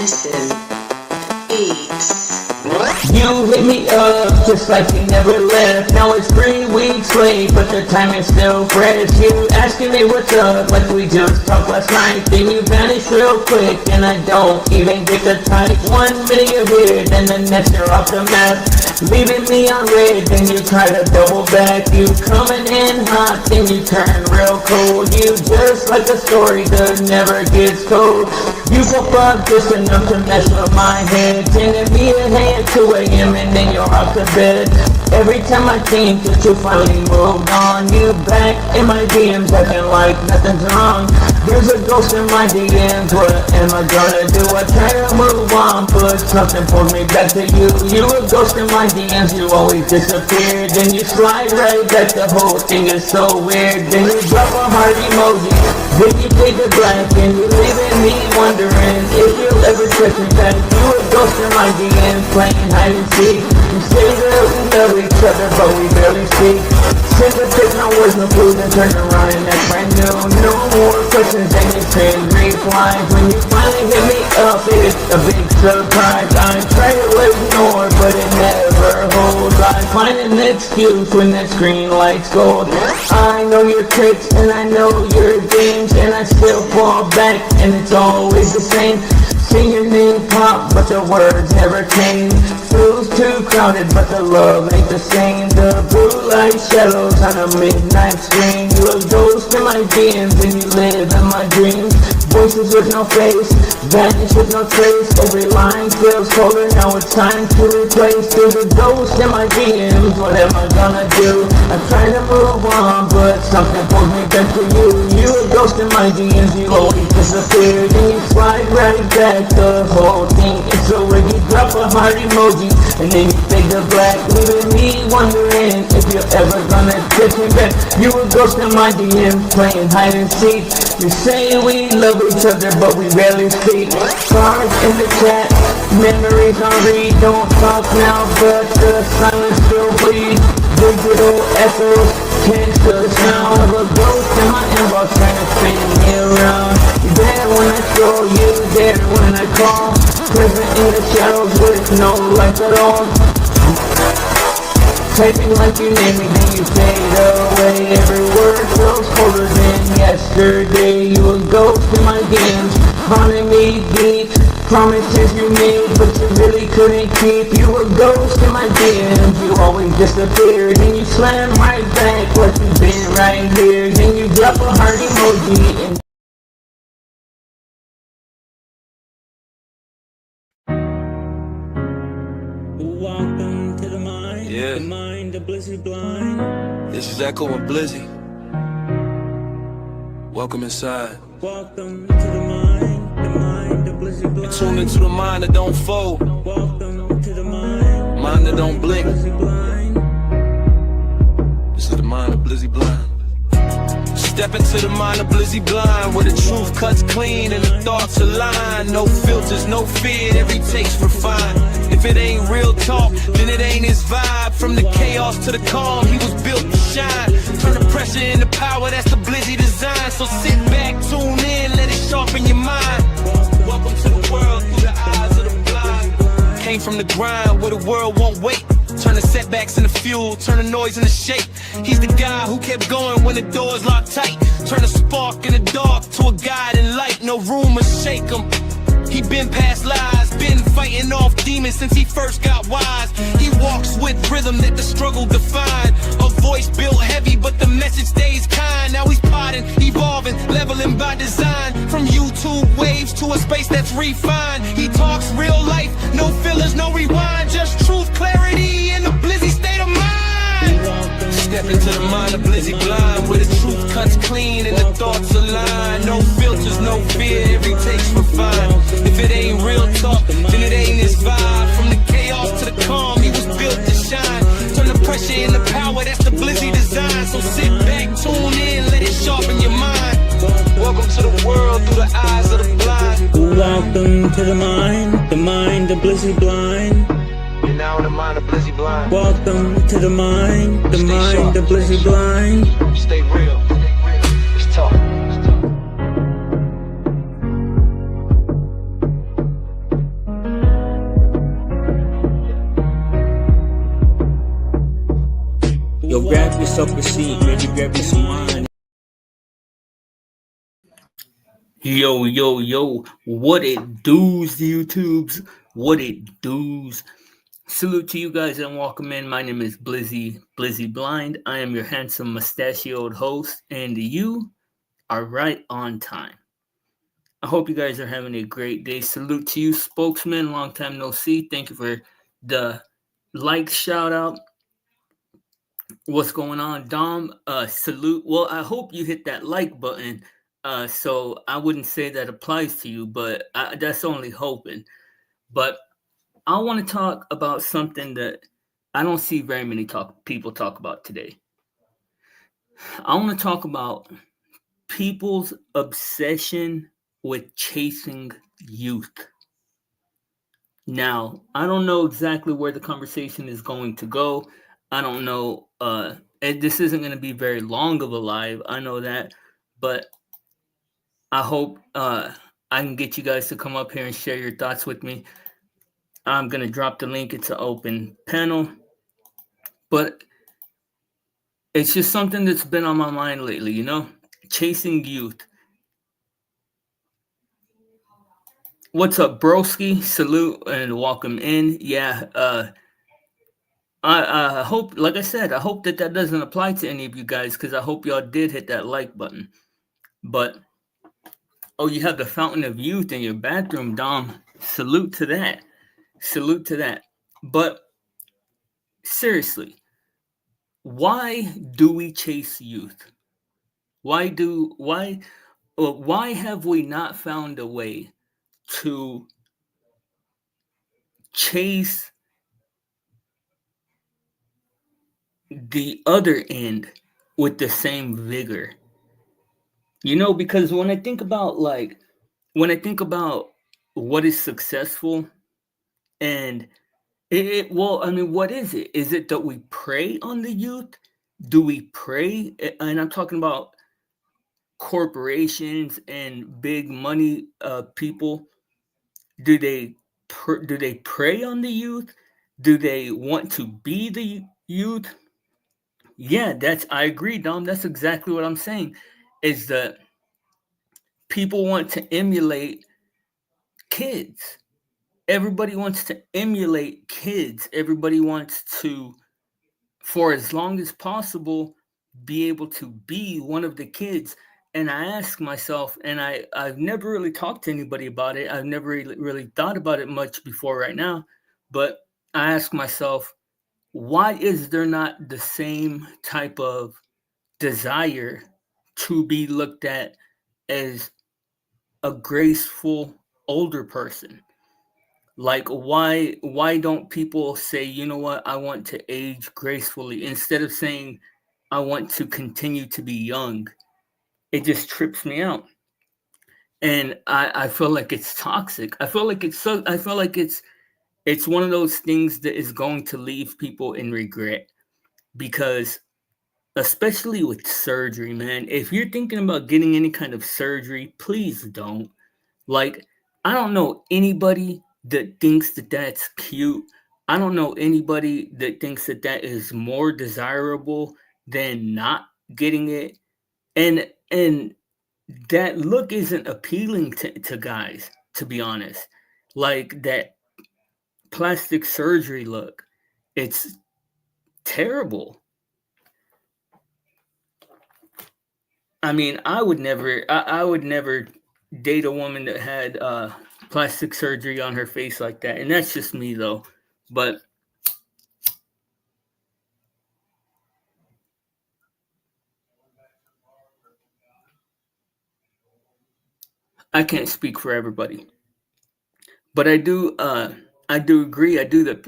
Listen. Eats. You hit me up just like you never left. Now it's 3 weeks late, but the time is still fresh. You asking me what's up like we just talked last night. Then you vanish real quick and I don't even get the type. 1 minute you're here, then the next you're off the map, leaving me on red, then you try to double back. You coming in hot, then you turn real cold. You just like a story that never gets told. You pop up just enough to mess with my head, sending me a hand 2 a.m. and then you're off to bed. Every time I think that you finally moved on, you back in my DMs acting like nothing's wrong. There's a ghost in my DMs, what am I gonna do? I try to move on, but something pulls me back to you. You a ghost in my DMs, you always disappear. Then you slide right back, the whole thing is so weird. Then you drop a heart emoji, then you take it black, and you're leaving me wondering if you'll ever text me back. You a ghost in my DMs, playing hide and seek. You say that we love each other, but we barely speak. Send a pic, no words, no clues, and turn around and that's brand new. No more questions, and you send replies. When you finally hit me up, it's a big surprise. I try to ignore, but it never holds. I find an excuse when that screen light's gold. I know your tricks, and I know your games, and I still fall back, and it's always the same. Sing your name pop, but the words never change. Feels too crowded, but the love ain't the same. The blue light shadows on a midnight screen. You a ghost in my DMs, and you live in my dreams. Voices with no face, vanish with no trace. Every line feels colder, now it's time to replace. There's a ghost in my DMs, what am I gonna do? I try to move on, but something pulls me back to you. You a ghost in my DMs, you always disappear. Then you slide right back, the whole thing is so weird. You drop a heart emoji, and then you fade the black, leaving me wondering if you're ever gonna text me back. You a ghost in my DMs, playing hide and seek. You say we love each other, but we rarely speak. Cards in the chat, memories on read. Don't talk now, but the silence still bleeds. Digital echoes can't still the sound of a ghost in my inbox trying to spin me around. You there when I scroll, you there when I call. Present in the shadows with no life at all. Typing like you name me, then you fade away. Every word feels colder than yesterday. You a ghost in my DMs, haunting me deep. Promises you made, but you really couldn't keep. You a ghost in my DMs, you always disappear. Then you slam right back like you've been right here. Then you drop a heart emoji and welcome to the mind, the mind of Blizzy Blind. This is Echo and Blizzy. Welcome inside. Welcome to the mind of Blizzy Blind. Tune into the mind that don't fold. Welcome to the mind that don't blink. Blizzy Blind. This is the mind of Blizzy Blind. Step into the mind of Blizzy Blind, where the truth cuts clean and the thoughts align. No filters, no fear, every take's refined. If it ain't real talk, then it ain't his vibe. From the chaos to the calm, he was built to shine. Turn the pressure into power, that's the Blizzy design. So sit back, tune in, let it sharpen your mind. Welcome to the world through the eyes of the blind. Came from the grind where the world won't wait. Turn the setbacks into fuel, turn the noise into shape. He's the guy who kept going when the doors locked tight. Turn a spark in the dark to a guiding light. No room to shake him. He been past lies, been fighting off demons since he first got wise. He walks with rhythm that the struggle defined. A voice built heavy, but the message stays kind. Now he's potting, evolving, leveling by design. From YouTube waves to a space that's refined. He talks real life, no fillers, no rewind. Just truth, clarity, and the Blizzy state of mind. Step into the mind of Blizzy Blind, where the truth cuts clean and the thoughts align. No filters, no fear, every take's refined. If it ain't real talk, then it ain't his vibe. From the chaos to the calm, he was built to shine. Turn the pressure into power, that's the Blizzy design. So sit back, tune in, let it sharpen your mind. Welcome to the world through the eyes of the blind. Welcome to the mind of Blizzy Blind. You're now in the mind of Blizzy Blind. Welcome to the mind of Blizzy Blind. Stay real. Let's talk. yourself a seat, maybe grab you some wine. Yo, what it does, YouTubes? What it does? Salute to you guys and welcome in. My name is Blizzy Blind. I am your handsome mustachioed host, and you are right on time. I hope you guys are having a great day. Salute to you, spokesman. Long time no see. Thank you for the like shout out. What's going on, Dom? Salute. Well, I hope you hit that like button. So I wouldn't say that applies to you, but that's only hoping. But I want to talk about something that I don't see very many people talk about today. I want to talk about people's obsession with chasing youth. Now, I don't know exactly where the conversation is going to go. I don't know. This isn't going to be very long of a live. I know that, but I hope I can get you guys to come up here and share your thoughts with me. I'm going to drop the link. It's an open panel, but it's just something that's been on my mind lately, chasing youth. What's up, broski? Salute and welcome in. Yeah, I hope, like I said, I hope that doesn't apply to any of you guys because I hope y'all did hit that like button. But, oh, you have the fountain of youth in your bathroom, Dom. Salute to that. Salute to that. But, seriously, why do we chase youth? Why have we not found a way to chase the other end with the same vigor? Because when I think about what is successful, and what is it? Is it that we prey on the youth? Do we prey? And I'm talking about corporations and big money people. Do they prey on the youth? Do they want to be the youth? Yeah, I agree, Dom. That's exactly what I'm saying. Is that people want to emulate kids. Everybody wants to emulate kids. Everybody wants to, for as long as possible, be able to be one of the kids. And I ask myself, and I've never really talked to anybody about it. I've never really thought about it much before right now. But I ask myself, why is there not the same type of desire to be looked at as a graceful older person? Like, why don't people say, you know what, I want to age gracefully, instead of saying I want to continue to be young? It just trips me out. And I feel like it's toxic. I feel like it's one of those things that is going to leave people in regret, because especially with surgery, man, if you're thinking about getting any kind of surgery, please don't. Like, I don't know anybody that thinks that that's cute. I don't know anybody that thinks that is more desirable than not getting it. And that look isn't appealing to guys, to be honest. Like, that plastic surgery look, it's terrible. I mean, I would never date a woman that had plastic surgery on her face like that. And that's just me, though. But I can't speak for everybody. But I do agree. I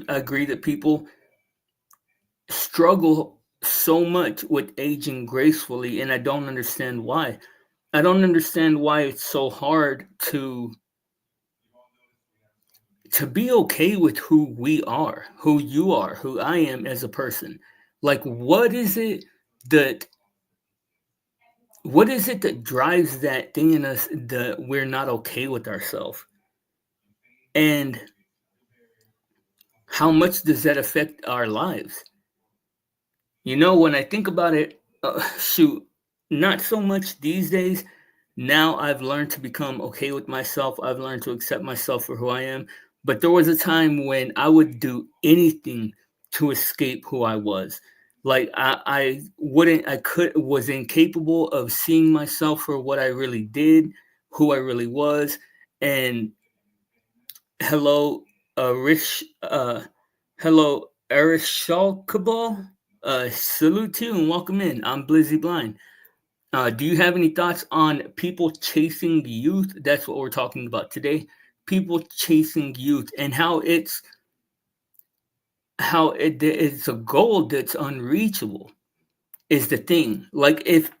agree that people struggle so much with aging gracefully, and I don't understand why. I don't understand why it's so hard to be okay with who we are, who you are, who I am as a person. Like, what is it that drives that thing in us that we're not okay with ourselves? And how much does that affect our lives? When I think about it, shoot, not so much these days. Now I've learned to become okay with myself. I've learned to accept myself for who I am. But there was a time when I would do anything to escape who I was. Like I wouldn't, I could, was incapable of seeing myself for what I really did, who I really was. And hello, Rich, hello, Arishal. Salute to you and welcome in. I'm Blizzy Blind. Do you have any thoughts on people chasing youth? That's what we're talking about today. People chasing youth and it's a goal that's unreachable is the thing. Like if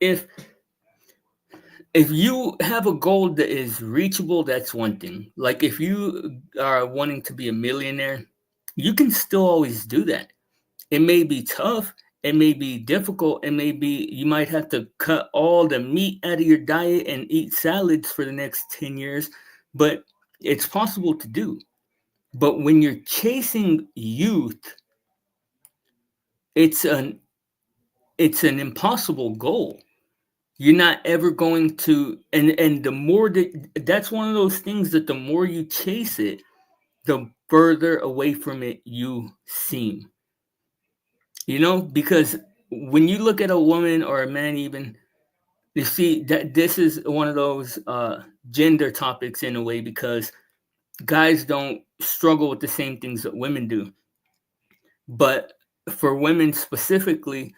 you have a goal that is reachable, that's one thing. Like if you are wanting to be a millionaire, you can still always do that. It may be tough, it may be difficult, it may be you might have to cut all the meat out of your diet and eat salads for the next 10 years, but it's possible to do. But when you're chasing youth, it's an it's an impossible goal. You're not ever going to, and the more that's one of those things that the more you chase it, the further away from it you seem. Because when you look at a woman or a man, even you see that this is one of those gender topics in a way because guys don't struggle with the same things that women do. But for women specifically,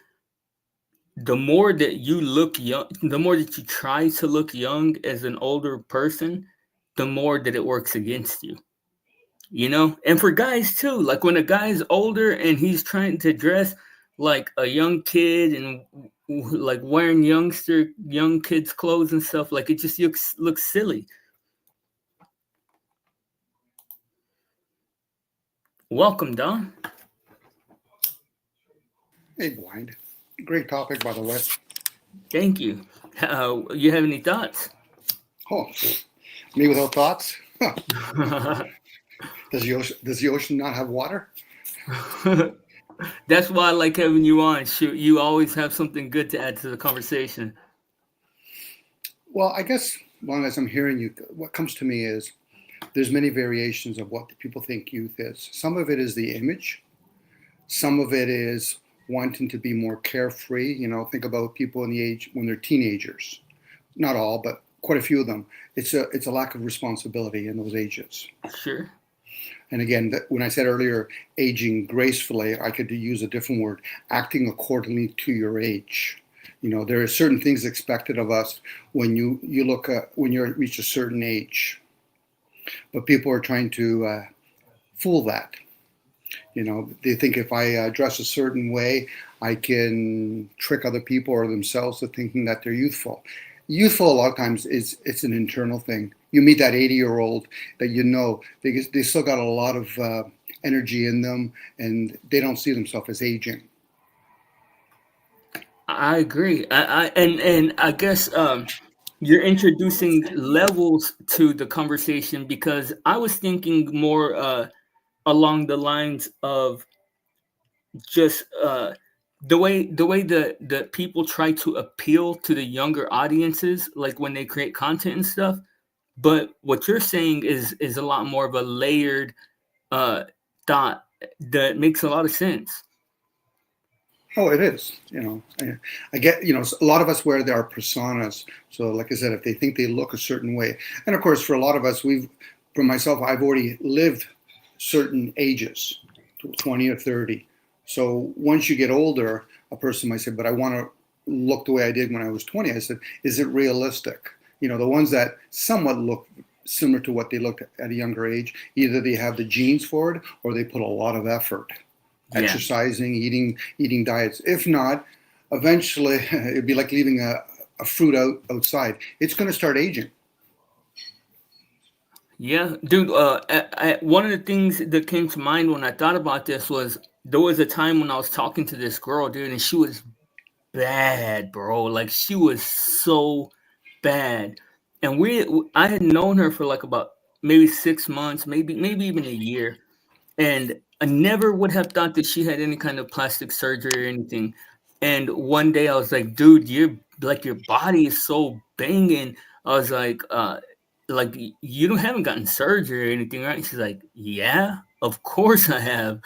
the more that you look young, the more that you try to look young as an older person, the more that it works against you. And for guys too, like when a guy's older and he's trying to dress like a young kid and like wearing young kids clothes and stuff, like it just looks silly. Welcome, Don. Hey, Blind. Great topic, by the way. Thank you. You have any thoughts? Oh, me without thoughts? Does the ocean not have water? That's why I like having you on. Shoot, you always have something good to add to the conversation. Well, I guess long as I'm hearing you, what comes to me is there's many variations of what people think youth is. Some of it is the image. Some of it is wanting to be more carefree. Think about people in the age when they're teenagers. Not all, but quite a few of them. It's a lack of responsibility in those ages. Sure. And again, when I said earlier, aging gracefully, I could use a different word, acting accordingly to your age. There are certain things expected of us when you look at when you reach a certain age. But people are trying to fool that. They think if I dress a certain way, I can trick other people or themselves to thinking that they're youthful. Youthful a lot of times it's an internal thing. You meet that 80-year-old that they still got a lot of energy in them, and they don't see themselves as aging. I agree. And I guess you're introducing levels to the conversation because I was thinking more along the lines of just the way the people try to appeal to the younger audiences, like when they create content and stuff. But what you're saying is a lot more of a layered thought that makes a lot of sense. Oh, it is. I get, a lot of us wear our personas. So like I said, if they think they look a certain way, and of course, for a lot of us, for myself, I've already lived certain ages, 20 or 30. So once you get older, a person might say, but I want to look the way I did when I was 20. I said, is it realistic? The ones that somewhat look similar to what they looked at a younger age, either they have the genes for it or they put a lot of effort. Yeah. Exercising, eating diets. If not, eventually it'd be like leaving a fruit outside. It's going to start aging. Yeah, dude. One of the things that came to mind when I thought about this was there was a time when I was talking to this girl, dude, and she was bad, bro. Like she was so bad, and I had known her for like about maybe 6 months, maybe even a year, and I never would have thought that she had any kind of plastic surgery or anything. And one day I was like, dude, your body is so banging. I was like you don't haven't gotten surgery or anything, right? She's like, yeah, of course I have.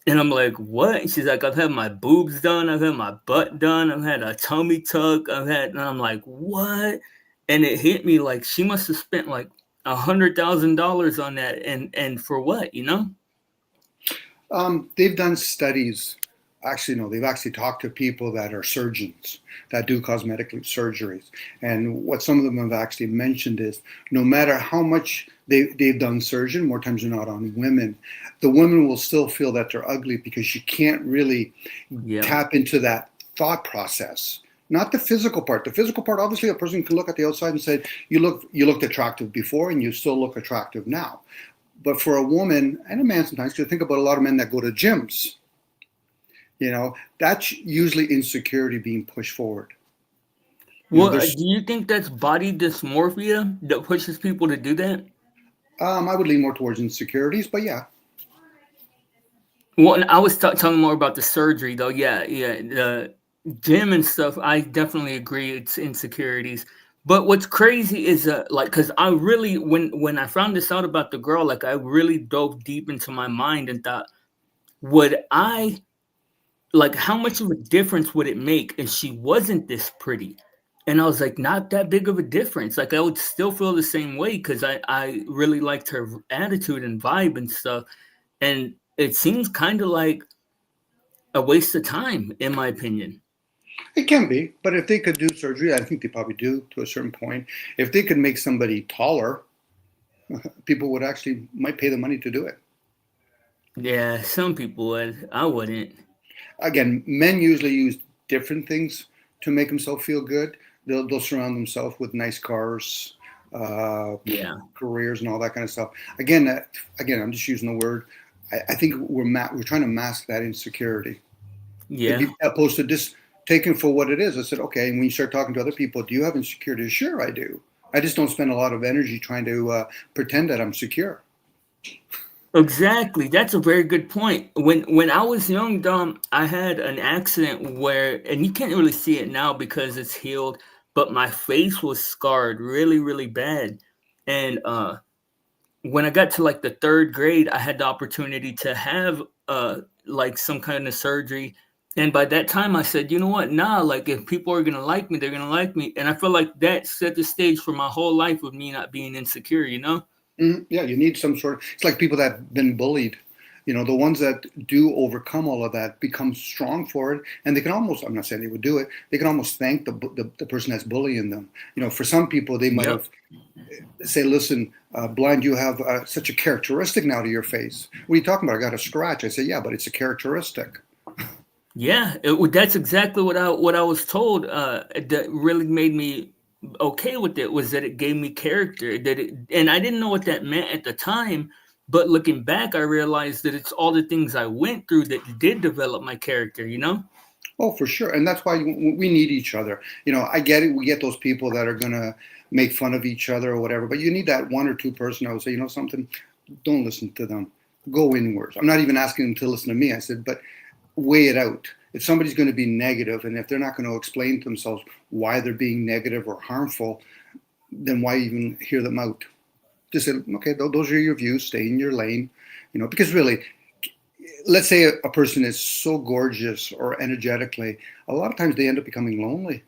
And I'm like, what? And she's like, I've had my boobs done, I've had my butt done, I've had a tummy tuck, and I'm like, what? And it hit me like she must have spent like $100,000 on that, and for what, you know? They've done studies. Actually, no, they've actually talked to people that are surgeons that do cosmetic surgeries. And what some of them have actually mentioned is no matter how much they've done surgery, more times than not on women, the women will still feel that they're ugly because you can't really Yeah. tap into that thought process. Not the physical part. The physical part, obviously, a person can look at the outside and say, you looked attractive before and you still look attractive now. But for a woman and a man sometimes, you think about a lot of men that go to gyms, that's usually insecurity being pushed forward. Well, There's, do you think that's body dysmorphia that pushes people to do that? I would lean more towards insecurities, but yeah. Well, and I was talking more about the surgery, though. Yeah, yeah, the gym and stuff. I definitely agree. It's insecurities. But what's crazy is like, because I really, when I found this out about the girl, like I really dove deep into my mind and thought, would I like how much of a difference would it make if she wasn't this pretty? And I was like, not that big of a difference. Like I would still feel the same way because I really liked her attitude and vibe and stuff. And it seems kind of like a waste of time, in my opinion. It can be, but if they could do surgery, I think they probably do to a certain point. If they could make somebody taller, people would actually might pay the money to do it. Yeah, some people would. I wouldn't. Again, men usually use different things to make themselves feel good. They'll surround themselves with nice cars, Yeah, careers, and all that kind of stuff. Again, I'm just using the word. I think we're trying to mask that insecurity. yeah. Opposed to just taking for what it is. I said, okay. And when you start talking to other people, do you have insecurity? Sure, I do. I just don't spend a lot of energy trying to pretend that I'm secure. Exactly. That's a very good point. When I was young, Dom, I had an accident where, and you can't really see it now because it's healed, but my face was scarred really, really bad. And when I got to like the third grade, I had the opportunity to have like some kind of surgery. And by that time, I said, you know what? Nah, like if people are gonna like me, they're gonna like me. And I feel like that set the stage for my whole life with me not being insecure. You know? Yeah, you need some sort of. It's like people that have been bullied. The ones that do overcome all of that become strong for it, and they can almost. I'm not saying they would do it. They can almost thank the person that's bullying them. For some people, they might Yep. have say, "Listen, blind, you have such a characteristic now to your face. What are you talking about? I got a scratch." I say, "Yeah, but it's a characteristic." Yeah, that's exactly what I was told. That really made me okay with it was that it gave me character. And I didn't know what that meant at the time. But looking back, I realized that it's all the things I went through that did develop my character. You know? Oh, for sure, and that's why we need each other. I get it. We get those people that are gonna make fun of each other or whatever, but you need that one or two person. I would say, something. Don't listen to them. Go inwards. I'm not even asking them to listen to me. I said, but weigh it out. If somebody's going to be negative, and if they're not going to explain to themselves why they're being negative or harmful, then why even hear them out? Just say, okay, those are your views. Stay in your lane. Because really, let's say a person is so gorgeous or energetically, a lot of times they end up becoming lonely.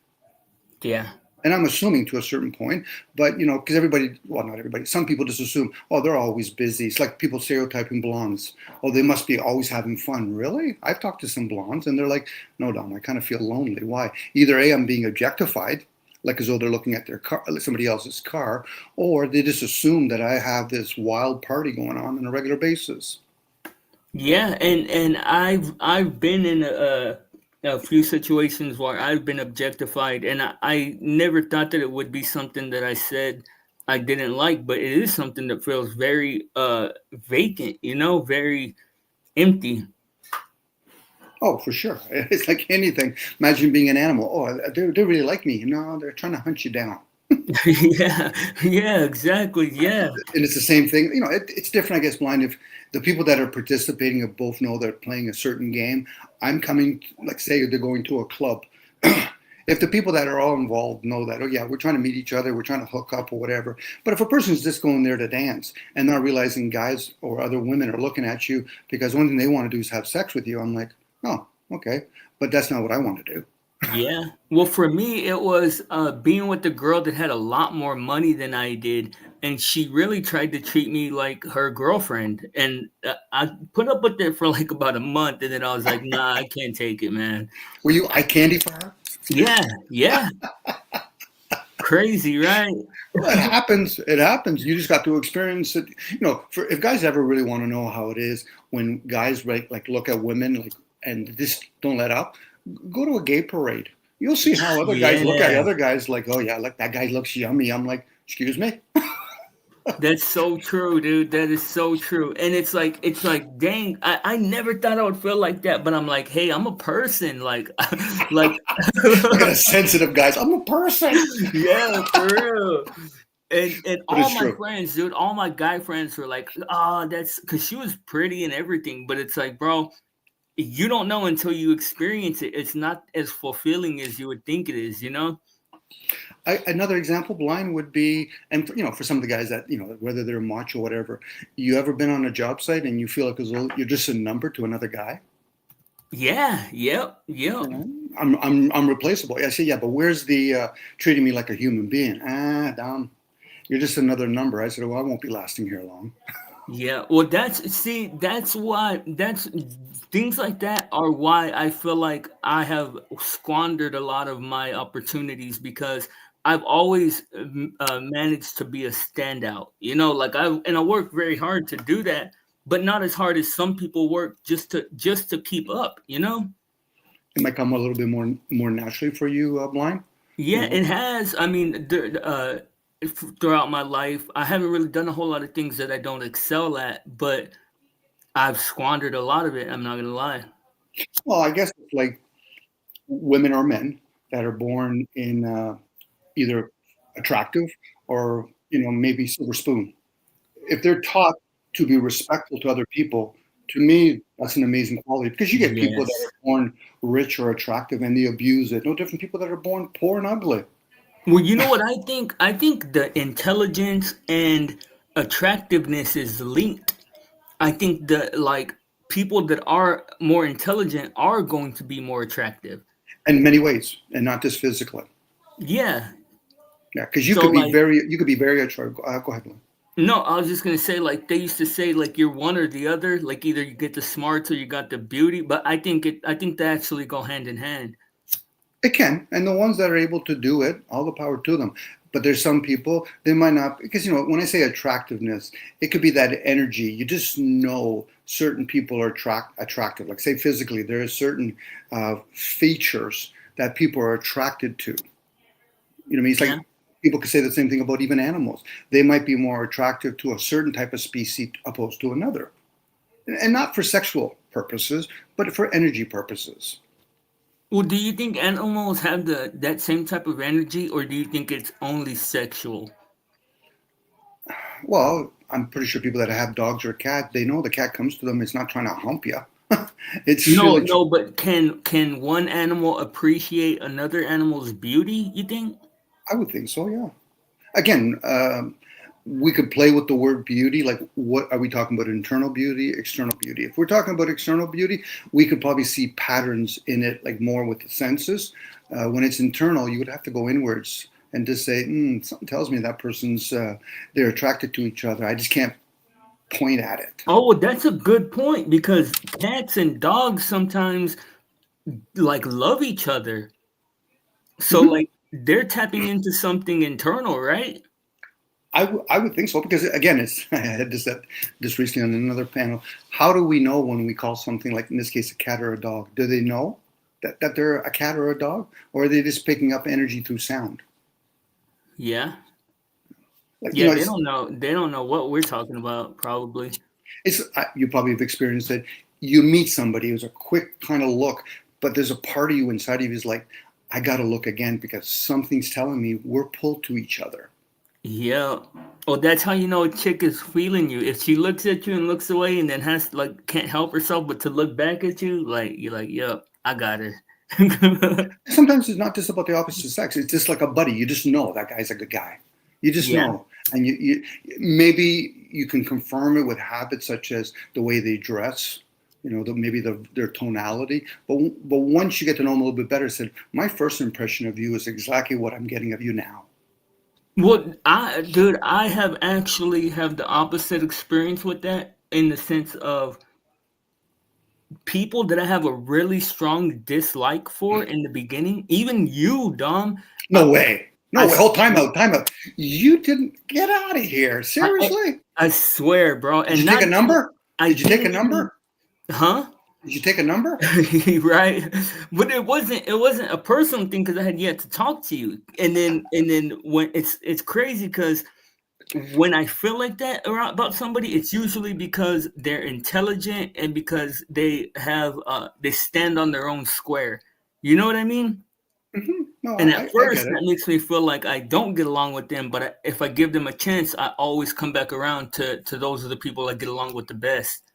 Yeah. And I'm assuming to a certain point, but because everybody, well, not everybody, some people just assume, oh, they're always busy. It's like people stereotyping blondes. Oh, they must be always having fun. Really? I've talked to some blondes and they're like, no, Dom, I kind of feel lonely. Why? Either A, I'm being objectified, like as though they're looking at their car, somebody else's car, or they just assume that I have this wild party going on a regular basis. Yeah, and I've been in a few situations where I've been objectified, and I never thought that it would be something that I said I didn't like, but it is something that feels very vacant, very empty. Oh, for sure. It's like anything. Imagine being an animal. Oh, they really like me. No, they're trying to hunt you down. Yeah, yeah, exactly. Yeah, And it's the same thing. It's different, I guess, blind. If the people that are participating have both know they're playing a certain game, I'm coming, like say they're going to a club. If the people that are all involved know that, oh yeah, we're trying to meet each other, we're trying to hook up or whatever. But if a person's just going there to dance and not realizing guys or other women are looking at you because one thing they want to do is have sex with you, I'm like, oh, okay. But that's not what I want to do. yeah. Well, for me, it was being with the girl that had a lot more money than I did, and she really tried to treat me like her girlfriend. And I put up with it for like about a month, and then I was like, nah, I can't take it, man. Were you eye candy for her? Yeah, yeah. Crazy, right? Well, it happens. It happens. You just got to experience it. If guys ever really want to know how it is when guys like look at women like and just don't let up, go to a gay parade. You'll see how other guys look at Yeah. other guys like, oh yeah, like that guy looks yummy. I'm like, excuse me. That's so true, dude. That is so true. And it's like, dang, I never thought I would feel like that, but I'm like, hey, I'm a person. Like, like, Look at the sensitive guys. I'm a person. yeah, for real. And But all it's my true. friends, dude, all my guy friends were like, oh, that's because she was pretty and everything. But it's like, bro, you don't know until you experience it. It's not as fulfilling as you would think it is, you know? Another example, blind would be, and for some of the guys that whether they're macho or whatever, you ever been on a job site and you feel like you're just a number to another guy? Yeah, yep, yep. I'm replaceable. I say, yeah, but where's the treating me like a human being? Damn, you're just another number. I said, well, I won't be lasting here long. Yeah, well, that's why that's things like that are why I feel like I have squandered a lot of my opportunities because I've always managed to be a standout. Like I work very hard to do that, but not as hard as some people work just to keep up. It might come a little bit more naturally for you, blind. You Yeah, know, it has. I mean, throughout my life, I haven't really done a whole lot of things that I don't excel at, but I've squandered a lot of it. I'm not gonna lie. well, I guess it's like women or men that are born in either attractive or maybe silver spoon. If they're taught to be respectful to other people, to me, that's an amazing quality because you get people that Yes. are born rich or attractive and they abuse it. No different people that are born poor and ugly. Well, you know what I think? I think the intelligence and attractiveness is linked. I think that like people that are more intelligent are going to be more attractive. In many ways, and not just physically. Yeah. Yeah, because So like you could be very attractive. Go ahead, Lynn. no, I was just gonna say like they used to say like you're one or the other, like either you get the smarts or you got the beauty, but I think they actually go hand in hand. It can, and the ones that are able to do it, all the power to them. But there's some people they might not because when I say attractiveness, it could be that energy. You just know certain people are attractive. Like say physically, there are certain features that people are attracted to. What I mean? It's Yeah. like people could say the same thing about even animals. They might be more attractive to a certain type of species opposed to another, and not for sexual purposes, but for energy purposes. Well, do you think animals have that same type of energy, or do you think it's only sexual? Well, I'm pretty sure people that have dogs or cat, they know the cat comes to them. It's not trying to hump you. It's No, really, no, but can one animal appreciate another animal's beauty, you think? I would think so, yeah. Again, we could play with the word beauty. Like, what are we talking about? Internal beauty, external beauty. If we're talking about external beauty, we could probably see patterns in it, like more with the senses. When it's internal, you would have to go inwards and just say, something tells me that person's they're attracted to each other. I just can't point at it. Oh, well, that's a good point because cats and dogs sometimes like love each other. So Mhm. like they're tapping into something internal, right? I would think so because again, it's I had this this recently on another panel. How do we know when we call something like in this case a cat or a dog? Do they know that they're a cat or a dog, or are they just picking up energy through sound? Yeah. Like Yeah, they don't know what we're talking about, probably. you probably have experienced it. You meet somebody, it was a quick kind of look, but there's a part of you inside of you is like, I got to look again because something's telling me we're pulled to each other. Yeah. Well, that's how you know a chick is feeling you. If she looks at you and looks away and then has like can't help herself but to look back at you, like you're like, yep, I got her. Sometimes it's not just about the opposite sex. It's just like a buddy. You just know that guy's a good guy. You just Yeah. know. And you maybe you can confirm it with habits such as the way they dress, maybe their tonality. But once you get to know them a little bit better, said, my first impression of you is exactly what I'm getting of you now. Well, I have actually have the opposite experience with that in the sense of people that I have a really strong dislike for in the beginning. Even you, Dom. No way. No I way. Hold time out. You didn't get out of here. Seriously? I swear, bro. Did you take a number? Did you take a number? Huh? Did you take a number? Right. But it wasn't a personal thing because I had yet to talk to you. And then when it's crazy because when I feel like that about somebody, it's usually because they're intelligent and because they have they stand on their own square. You know what I mean? Mm-hmm. No, And I at first, get it. that makes me feel like I don't get along with them. But if I give them a chance, I always come back around to those are the people I get along with the best.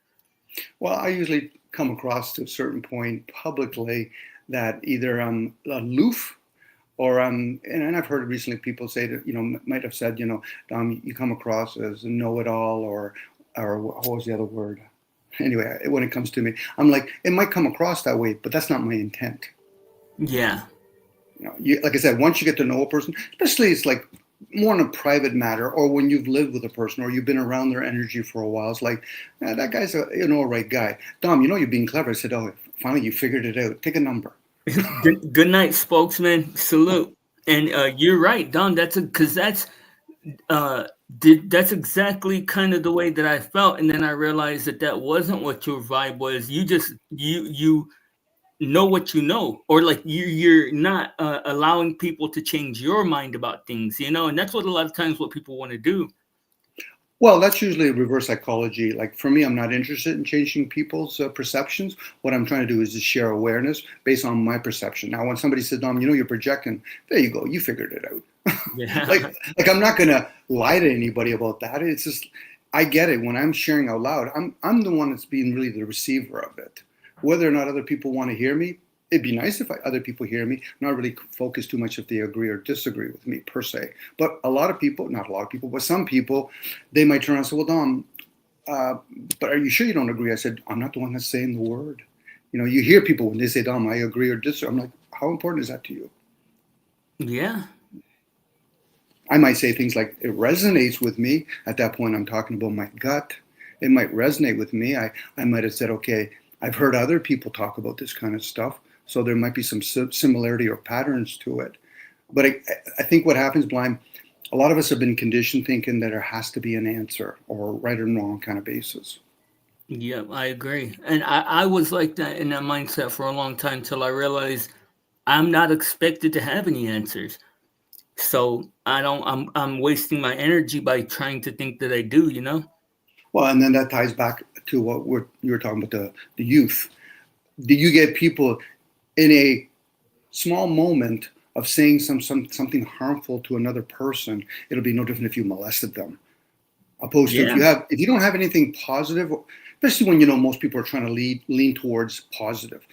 Well, I usually come across to a certain point publicly that either I'm aloof or and I've heard recently people say that, might have said, you come across as a know-it-all or what was the other word? Anyway, when it comes to me, I'm like, it might come across that way, but that's not my intent. Yeah. Like I said, once you get to know a person, especially it's like more in a private matter, or when you've lived with a person or you've been around their energy for a while, it's like, that guy's a right guy. Dom, you're being clever. I said, oh, finally you figured it out. Take a number. Good night, spokesman. Salute. And you're right, Dom. That's exactly kind of the way that I felt, and then I realized that wasn't what your vibe was. You just you know what you know, or like you're not allowing people to change your mind about things, and that's what a lot of times what people want to do. Well, that's usually reverse psychology. Like for me, I'm not interested in changing people's perceptions. What I'm trying to do is just share awareness based on my perception. Now, when somebody says, Dom, you're projecting, there you go. You figured it out. Yeah. like I'm not going to lie to anybody about that. It's just, I get it. When I'm sharing out loud, I'm the one that's being really the receiver of it. Whether or not other people want to hear me, it'd be nice if other people hear me, not really focus too much if they agree or disagree with me per se. But a lot of people, not a lot of people, but some people, they might turn around and say, well, Dom, but are you sure you don't agree? I said, I'm not the one that's saying the word. You hear people when they say, Dom, I agree or disagree. I'm like, how important is that to you? Yeah. I might say things like, it resonates with me. At that point, I'm talking about my gut. It might resonate with me. I might have said, okay, I've heard other people talk about this kind of stuff. So there might be some similarity or patterns to it. But I think what happens, Blind, a lot of us have been conditioned thinking that there has to be an answer or right or wrong kind of basis. Yeah, I agree. And I was like that in that mindset for a long time until I realized I'm not expected to have any answers. So I'm wasting my energy by trying to think that I do, Well, and then that ties back to what you were talking about, the youth. Do you get people in a small moment of saying something harmful to another person? It'll be no different if you molested them, opposed to if you don't have anything positive, especially when most people are trying to lean towards positive.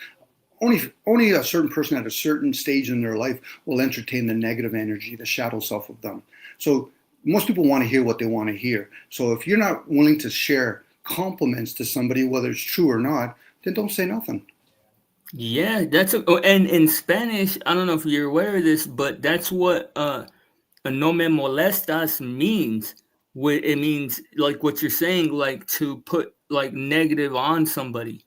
Only a certain person at a certain stage in their life will entertain the negative energy, the shadow self of them. So most people want to hear what they want to hear. So if you're not willing to share compliments to somebody, whether it's true or not, then don't say nothing. Yeah, and in Spanish, I don't know if you're aware of this, but that's what no me molestas means. It means like what you're saying, like to put like negative on somebody.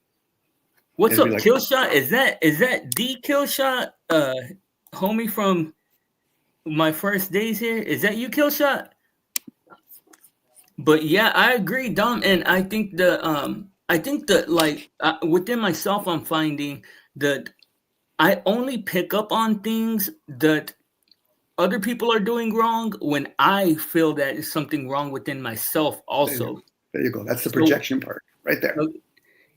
What's It'd be up, like, Killshot? Is that the Killshot, homie from my first days here? Is that you, Killshot? But yeah, I agree, Dom, and I think that like within myself, I'm finding that I only pick up on things that other people are doing wrong when I feel that is something wrong within myself also. there you go. That's the projection part right there.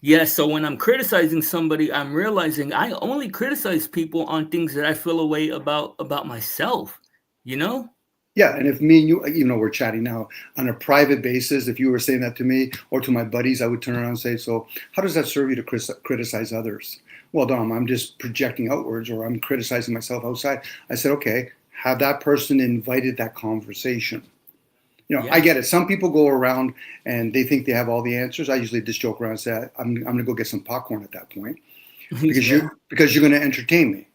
Yeah, so when I'm criticizing somebody, I'm realizing I only criticize people on things that I feel a way about myself, you know? Yeah, and if me and you, we're chatting now on a private basis, if you were saying that to me or to my buddies, I would turn around and say, so how does that serve you to criticize others? Well, Dom, I'm just projecting outwards or I'm criticizing myself outside. I said, okay, have that person invited that conversation? I Yeah. get it. Some people go around and they think they have all the answers. I usually just joke around and say, I'm going to go get some popcorn at that point because Yeah. you're going to entertain me.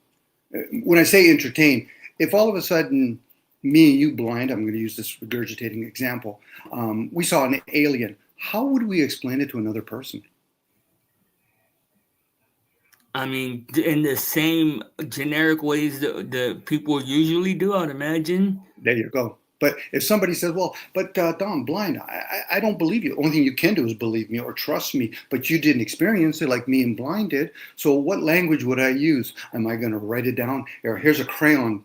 When I say entertain, if all of a sudden me and you blind, I'm going to use this regurgitating example, we saw an alien, how would we explain it to another person? I mean, in the same generic ways that the people usually do, I'd imagine. There you go. But if somebody says, well, but Dom, blind, I don't believe you. The only thing you can do is believe me or trust me, but you didn't experience it like me and blind did. So what language would I use? Am I going to write it down? Or here's a crayon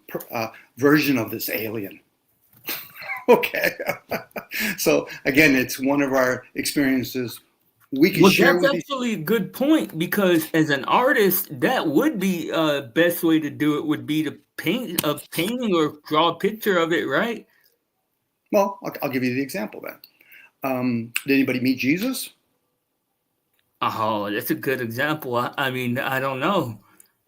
version of this alien. Okay. So again, it's one of our experiences we can Well, share that's with each. actually a good point because as an artist, that would be best way to do it would be to paint a painting or draw a picture of it, right? Well, I'll give you the example then. Did anybody meet Jesus? Oh, that's a good example. I mean, I don't know.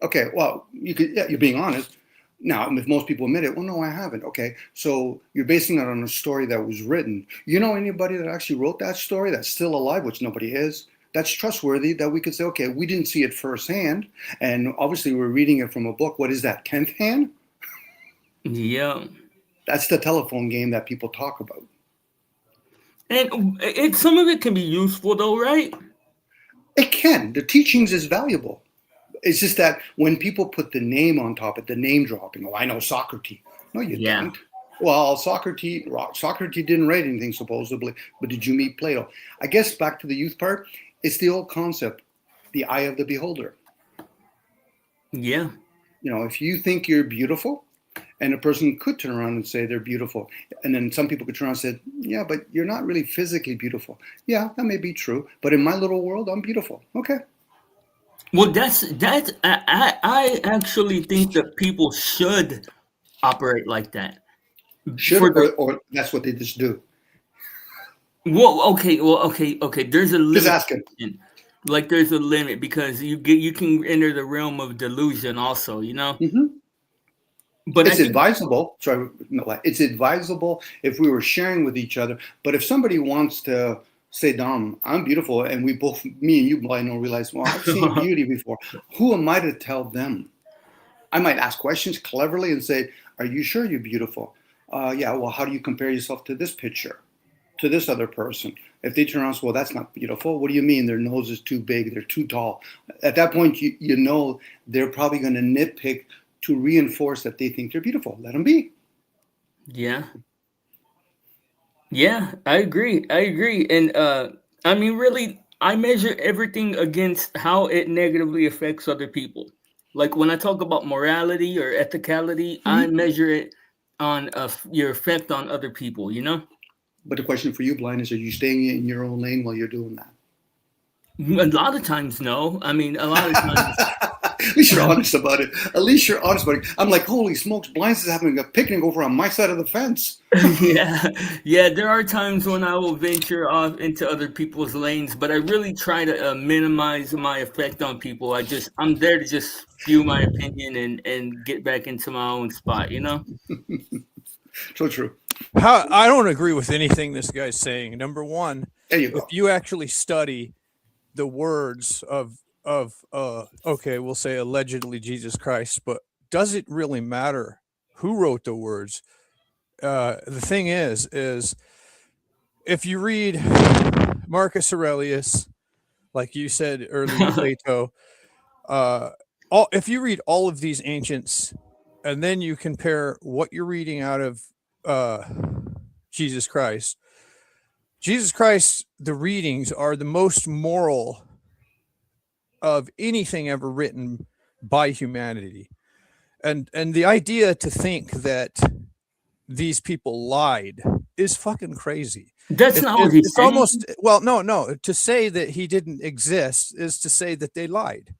Okay, well, yeah, you're being honest. Now, if most people admit it, well, no, I haven't. Okay, so you're basing it on a story that was written. You know anybody that actually wrote that story that's still alive, which nobody is? That's trustworthy that we could say, okay, we didn't see it firsthand. And obviously, we're reading it from a book. What is that, 10th hand? Yeah. That's the telephone game that people talk about. And some of it can be useful though, right? It can. The teachings is valuable. It's just that when people put the name on top of the name dropping, oh, I know Socrates. No, you Yeah. don't. Well, Socrates didn't write anything supposedly, but did you meet Plato? I guess back to the youth part, it's the old concept, the eye of the beholder. Yeah. If you think you're beautiful, and a person could turn around and say they're beautiful, and then some people could turn around and say, yeah, but you're not really physically beautiful. Yeah, that may be true, but in my little world, I'm beautiful. Okay. Well, that's I actually think that people should operate like that. Should For the or that's what they just do. okay. There's a Just limit. asking. Like there's a limit because you can enter the realm of delusion also, you know? Hmm. But I It's think advisable. Sorry, no, it's advisable if we were sharing with each other. But if somebody wants to say, Dom, I'm beautiful, and we both, me and you, blind, don't realize, well, I've seen beauty before. Who am I to tell them? I might ask questions cleverly and say, are you sure you're beautiful? Yeah, well, how do you compare yourself to this picture, to this other person? If they turn around and say, well, that's not beautiful. What do you mean? Their nose is too big. They're too tall. At that point, you know they're probably going to nitpick to reinforce that they think they're beautiful. Let them be. yeah. Yeah, I agree. I agree. And I mean really I measure everything against how it negatively affects other people. Like when I talk about morality or ethicality, I Mhm. measure it on your effect on other people, you know? But the question for you, blind, is: are you staying in your own lane while you're doing that? A lot of times no. I mean, a lot of times At least you're honest about it. At least you're honest about it. I'm like, holy smokes, Blinds is having a picnic over on my side of the fence. yeah. Yeah, there are times when I will venture off into other people's lanes, but I really try to minimize my effect on people. I'm there to just spew my opinion and get back into my own spot, you know? So true. How I don't agree with anything this guy's saying. Number one, There you if go. you actually study the words of okay, we'll say allegedly Jesus Christ, but does it really matter who wrote the words? The thing is if you read Marcus Aurelius, like you said earlier, Plato, uh, if you read all of these ancients, and then you compare what you're reading out of uh, Jesus Christ, Jesus Christ, the readings are the most moral of anything ever written by humanity. And the idea to think that these people lied is fucking crazy. That's not what he's It's saying. almost, well, no. To say that he didn't exist is to say that they lied.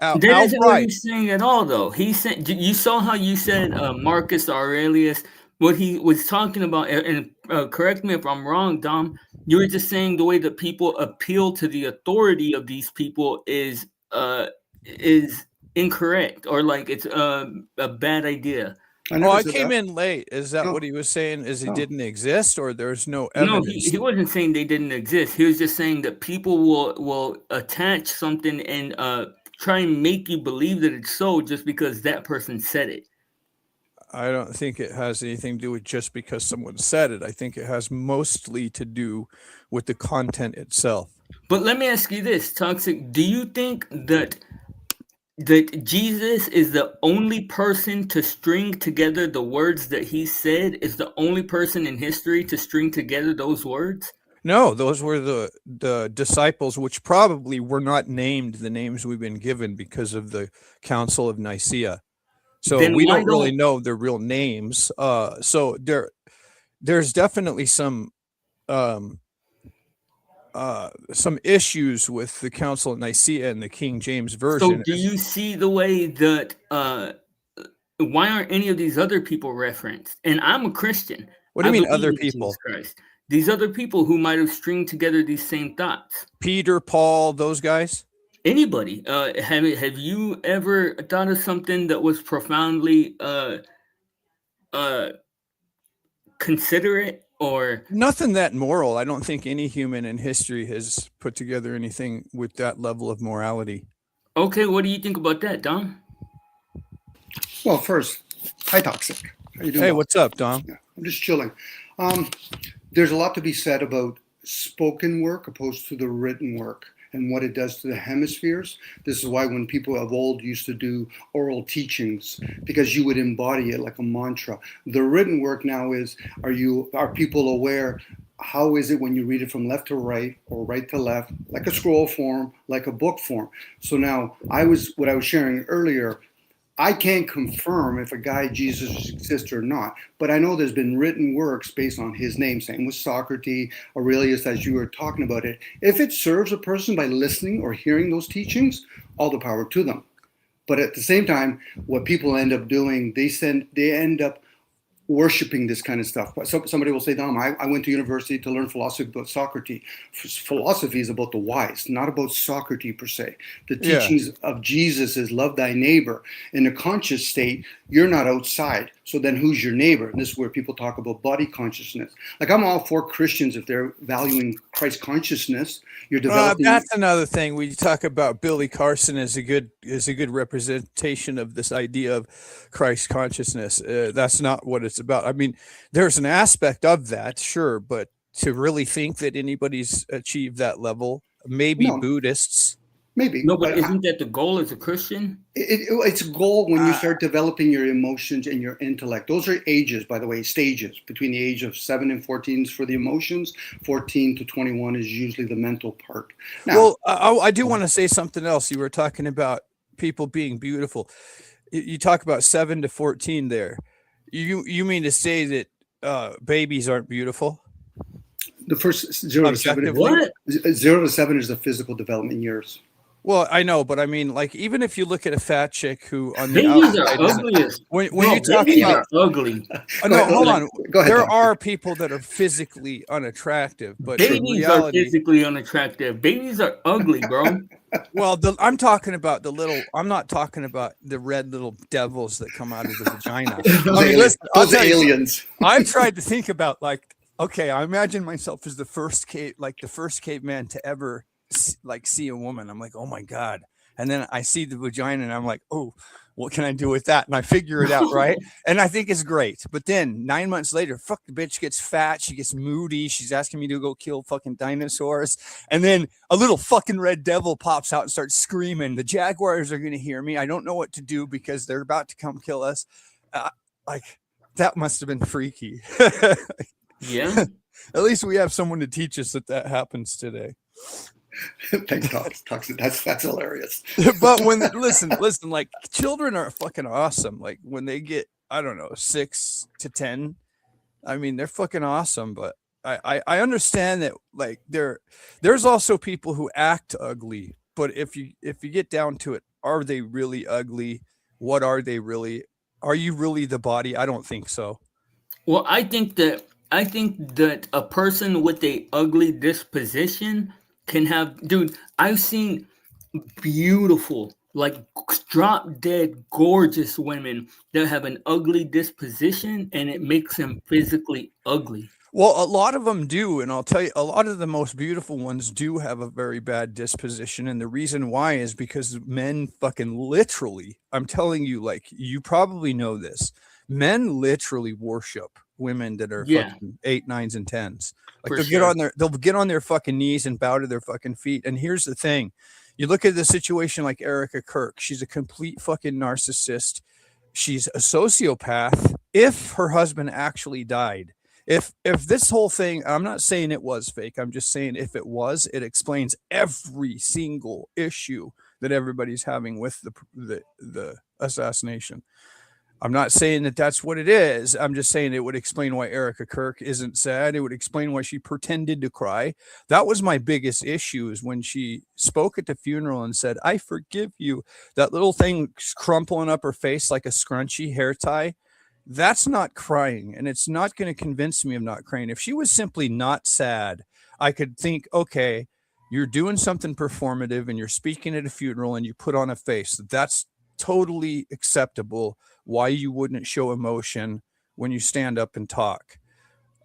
That isn't what Outright. he's saying at all, though. He said, you saw how you said Marcus Aurelius. What he was talking about, and correct me if I'm wrong, Dom. You were just saying the way that people appeal to the authority of these people is incorrect, or like it's a bad idea. I came in late. Is that what he was saying? Is he didn't exist, or there's no evidence? No, he wasn't saying they didn't exist. He was just saying that people will attach something and try and make you believe that it's so just because that person said it. I don't think it has anything to do with just because someone said it. I think it has mostly to do with the content itself. But let me ask you this, Toxic. Do you think that Jesus is the only person to string together the words that he said? Is the only person in history to string together those words? No, those were the disciples, which probably were not named the names we've been given because of the Council of Nicaea. So Then we why don't really know their real names. So there's definitely some issues with the Council of Nicaea and the King James Version. So do you see the way that why aren't any of these other people referenced? And I'm a Christian. What do you mean believe other in people? Jesus Christ. These other people who might have stringed together these same thoughts. Peter, Paul, those guys? Anybody. Have you ever thought of something that was profoundly considerate or nothing that moral? I don't think any human in history has put together anything with that level of morality. Okay, what do you think about that, Dom? Well, first, hi, Toxic. How you doing? Hey, what's up, Dom? Yeah, I'm just chilling. There's a lot to be said about spoken work opposed to the written work and what it does to the hemispheres. This is why when people of old used to do oral teachings, because you would embody it like a mantra. The written work now is, are people aware? How is it when you read it from left to right or right to left, like a scroll form, like a book form? So now what I was sharing earlier, I can't confirm if a guy Jesus exists or not, but I know there's been written works based on his name. Same with Socrates, Aurelius, as you were talking about it. If it serves a person by listening or hearing those teachings, all the power to them. But at the same time, what people end up doing, they end up worshiping this kind of stuff. So somebody will say, Dom, I went to university to learn philosophy about Socrates. Philosophy is about the wise, not about Socrates per se. The teachings of Jesus is love thy neighbor. In a conscious state, you're not outside. So then who's your neighbor? And this is where people talk about body consciousness. Like, I'm all for Christians if they're valuing Christ consciousness. You're developing. That's another thing. We talk about Billy Carson as a good representation of this idea of Christ consciousness. That's not what it's about. I mean, there's an aspect of that, sure, but to really think that anybody's achieved that level, maybe Buddhists. Maybe. No, but isn't that the goal as a Christian? It's a goal when you start developing your emotions and your intellect. Those are ages, by the way, stages. Between the age of 7 and 14 is for the emotions. 14 to 21 is usually the mental part. Now, well, I do want to say something else. You were talking about people being beautiful. You talk about 7 to 14 there. You mean to say that babies aren't beautiful? The first 0 to 7. What? 0 to 7 is the physical development years. Well, I know, but I mean, like, even if you look at a fat chick who on the babies outside, are ugly. when you talk about ugly, no, hold on. Go ahead. There are people that are physically unattractive, but babies are physically unattractive. Babies are ugly, bro. Well, I'm talking about the little. I'm not talking about the red little devils that come out of the vagina. Those aliens. I tried to think about, like, okay, I imagine myself as the first caveman to ever see a woman. I'm like, oh my God. And then I see the vagina and I'm like, oh, what can I do with that? And I figure it out, right? And I think it's great. But then 9 months later, fuck, the bitch gets fat. She gets moody. She's asking me to go kill fucking dinosaurs. And then a little fucking red devil pops out and starts screaming. The jaguars are going to hear me. I don't know what to do because they're about to come kill us. Like, that must have been freaky. Yeah. At least we have someone to teach us that happens today. Thanks, Toxic. That's hilarious. But when listen, like, children are fucking awesome. Like, when they get, I don't know, 6 to 10, I mean, they're fucking awesome, but I understand that like there's also people who act ugly, but if you get down to it, are they really ugly? What are they really? Are you really the body? I don't think so. Well, I think that a person with a ugly disposition can have, dude. I've seen beautiful, like drop dead gorgeous women that have an ugly disposition, and it makes them physically ugly. Well, a lot of them do, and I'll tell you, a lot of the most beautiful ones do have a very bad disposition, and the reason why is because men fucking literally, I'm telling you, like you probably know this, men literally worship women that are Yeah, fucking 8, 9s, and 10s. Like for sure. they'll get on their fucking knees and bow to their fucking feet. And here's the thing: you look at the situation like Erica Kirk. She's a complete fucking narcissist. She's a sociopath. If her husband actually died, if this whole thing, I'm not saying it was fake, I'm just saying if it was, it explains every single issue that everybody's having with the assassination. I'm not saying that that's what it is. I'm just saying it would explain why Erica Kirk isn't sad. It would explain why she pretended to cry. That was my biggest issue, is when she spoke at the funeral and said, "I forgive you." That little thing crumpling up her face like a scrunchy hair tie. That's not crying, and it's not going to convince me of not crying. If she was simply not sad, I could think, okay, you're doing something performative and you're speaking at a funeral and you put on a face. That's totally acceptable. Why you wouldn't show emotion when you stand up and talk,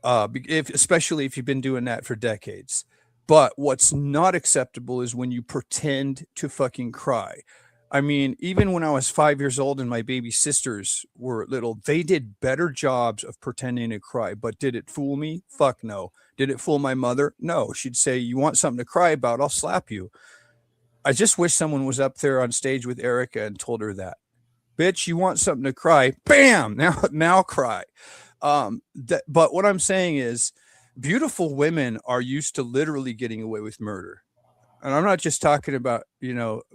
especially if you've been doing that for decades. But what's not acceptable is when you pretend to fucking cry. I mean, even when I was 5 years old and my baby sisters were little, they did better jobs of pretending to cry. But did it fool me? Fuck no. Did it fool my mother? No. She'd say, "You want something to cry about? I'll slap you." I just wish someone was up there on stage with Erica and told her that. Bitch, you want something to cry? Bam! Now cry. But what I'm saying is, beautiful women are used to literally getting away with murder. And I'm not just talking about,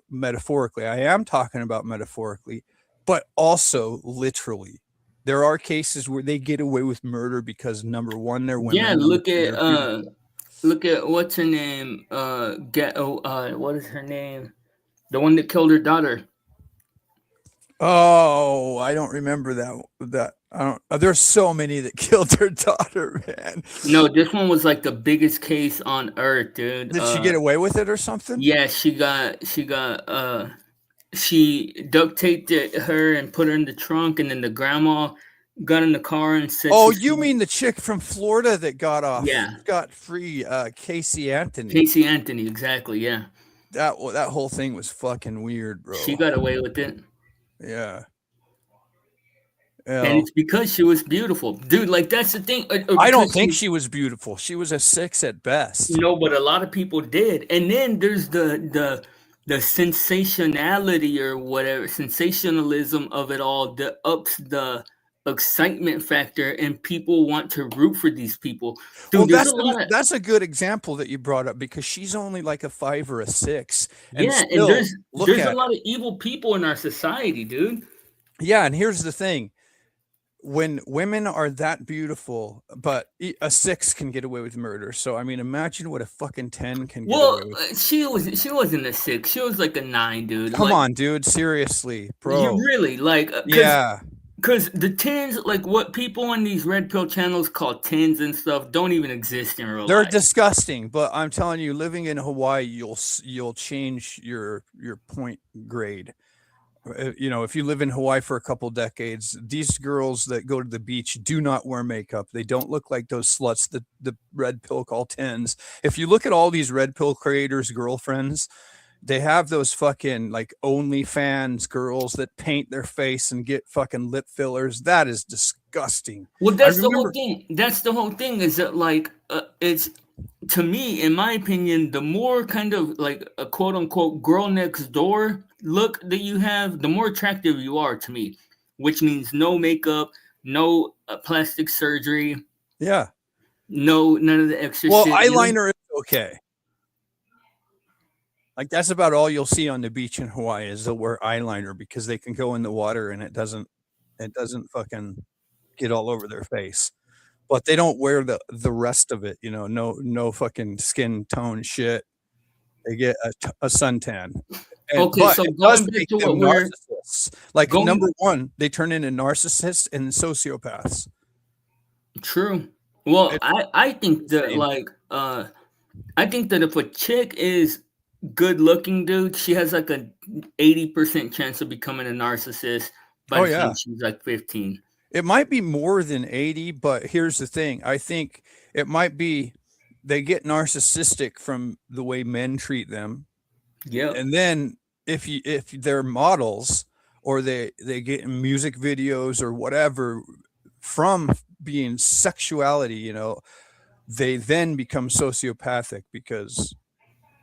metaphorically. I am talking about metaphorically, but also literally. There are cases where they get away with murder because, number one, they're Yeah, women. Number two, they're beautiful. look at what's her name? What is her name? The one that killed her daughter. Oh, I don't remember that. I don't. There's so many that killed their daughter, man. No, this one was like the biggest case on earth, dude. Did she get away with it or something? Yeah, she duct taped her and put her in the trunk, and then the grandma got in the car and said, Oh, you mean the chick from Florida that got off Yeah. scot free? Casey Anthony. Casey Anthony, exactly, yeah. That whole thing was fucking weird, bro. She got away with it. Yeah. And it's because she was beautiful. Dude, like that's the thing. I don't think she was beautiful. She was a 6 at best. No, but a lot of people did. And then there's the sensationality or whatever, sensationalism of it all that ups the excitement factor, and people want to root for these people. Dude, well, that's a good example that you brought up, because she's only like a 5 or a 6. And there's a lot of evil people in our society, dude. Yeah, and here's the thing. When women are that beautiful, but a 6 can get away with murder. So I mean, imagine what a fucking 10 can get away with. She wasn't a 6. She was like a 9, dude. Come on, dude. Seriously, bro. You really yeah. Because the 10s, like what people on these red pill channels call 10s and stuff, don't even exist in real life. They're disgusting. But I'm telling you, living in Hawaii, you'll change your point grade. If you live in Hawaii for a couple decades, these girls that go to the beach do not wear makeup. They don't look like those sluts that the red pill call 10s. If you look at all these red pill creators' girlfriends, they have those fucking like OnlyFans girls that paint their face and get fucking lip fillers. That is disgusting. Well, that's the whole thing. That's the whole thing, is that like it's, to me, in my opinion, the more kind of like a quote unquote girl next door look that you have, the more attractive you are to me, which means no makeup, no plastic surgery. Yeah. None of the extra shit. Well, eyeliner is okay. Like that's about all you'll see on the beach in Hawaii is they'll wear eyeliner, because they can go in the water and it doesn't fucking get all over their face. but they don't wear the rest of it, you know, no fucking skin tone shit. They get a suntan. Okay, But so it does going back make to them what we're narcissists. Like, going number one, they turn into narcissists and sociopaths. true. Well, It's I think that insane. like I think that if a chick is good looking, dude, she has like a 80% chance of becoming a narcissist by Oh, the time yeah. she's like 15. It might be more than 80, but here's the thing. I think it might be they get narcissistic from the way men treat them. Yep. And then if they're models or they get in music videos or whatever from being sexuality, you know, they then become sociopathic because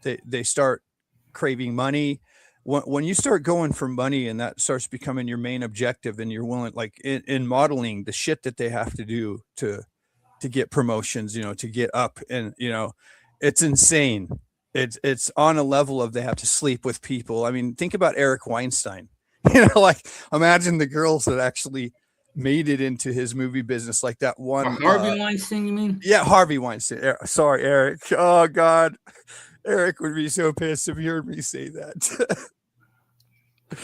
they start craving money. When you start going for money and that starts becoming your main objective, and you're willing, like in modeling, the shit that they have to do to get promotions, you know, to get up, and you know, it's insane. It's on a level of they have to sleep with people. I mean, think about Eric Weinstein. You know, like imagine the girls that actually made it into his movie business, like that Or one. Harvey Weinstein, you mean? Yeah, Harvey Weinstein. Sorry, Eric. Oh God, Eric would be so pissed if he heard me say that.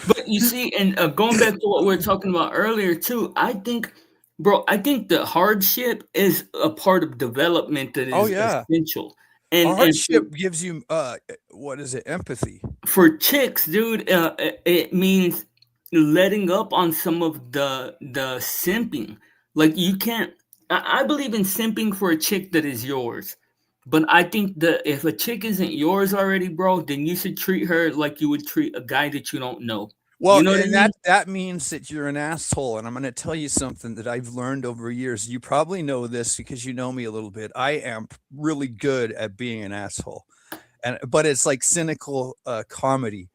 But you see, and going back to what we were talking about earlier too, I think, bro, I think the hardship is a part of development that Oh is yeah, essential. a And hardship gives you what is it? Empathy. for chicks, dude, it means letting up on some of the simping. Like you can't. I believe in simping for a chick that is yours. But I think that if a chick isn't yours already, bro, then you should treat her like you would treat a guy that you don't know. You Well, know what I and mean? that means that you're an asshole. And I'm going to tell you something that I've learned over years. You probably know this because you know me a little bit. I am really good at being an asshole, but it's like cynical comedy.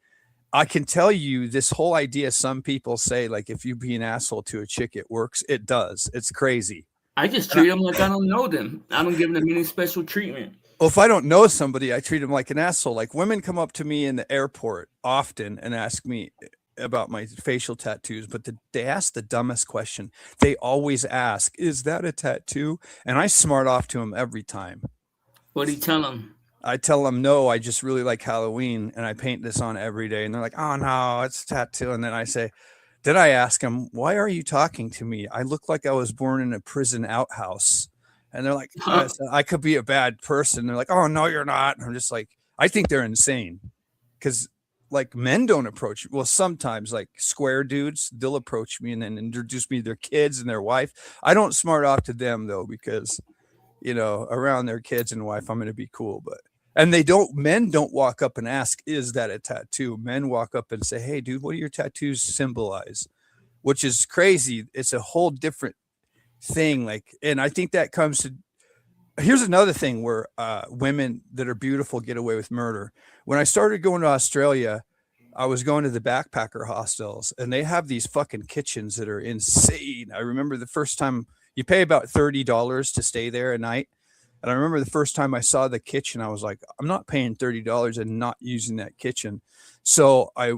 I can tell you this whole idea. Some people say like if you be an asshole to a chick, it works. It does. It's crazy. I just And treat them like I don't know them. I don't give them any special treatment. well, if I don't know somebody, I treat them like an asshole. Like women come up to me in the airport often and ask me about my facial tattoos, but they ask the dumbest question. They always ask, "Is that a tattoo?" And I smart off to them every time. What do you tell them? I tell them, "No, I just really like Halloween and I paint this on every day." And they're like, "Oh no, it's a tattoo." And then I say, then I ask them, "Why are you talking to me? I look like I was born in a prison outhouse." And they're like, Huh? I could be a bad person. They're like, "Oh no, you're not." And I'm just like, I think they're insane because like men don't approach. Well, sometimes like square dudes, they'll approach me and then introduce me to their kids and their wife. I don't smart off to them though because you know around their kids and wife, I'm going to be cool. But and men don't walk up and ask, "Is that a tattoo?" Men walk up and say, "Hey, dude, what do your tattoos symbolize?" Which is crazy. It's a whole different thing. Like, and I think that comes to here's another thing where women that are beautiful get away with murder. When I started going to Australia, I was going to the backpacker hostels, and they have these fucking kitchens that are insane. I remember the first time you pay about $30 to stay there a night. And I remember the first time I saw the kitchen, I was like, I'm not paying $30 and not using that kitchen. So I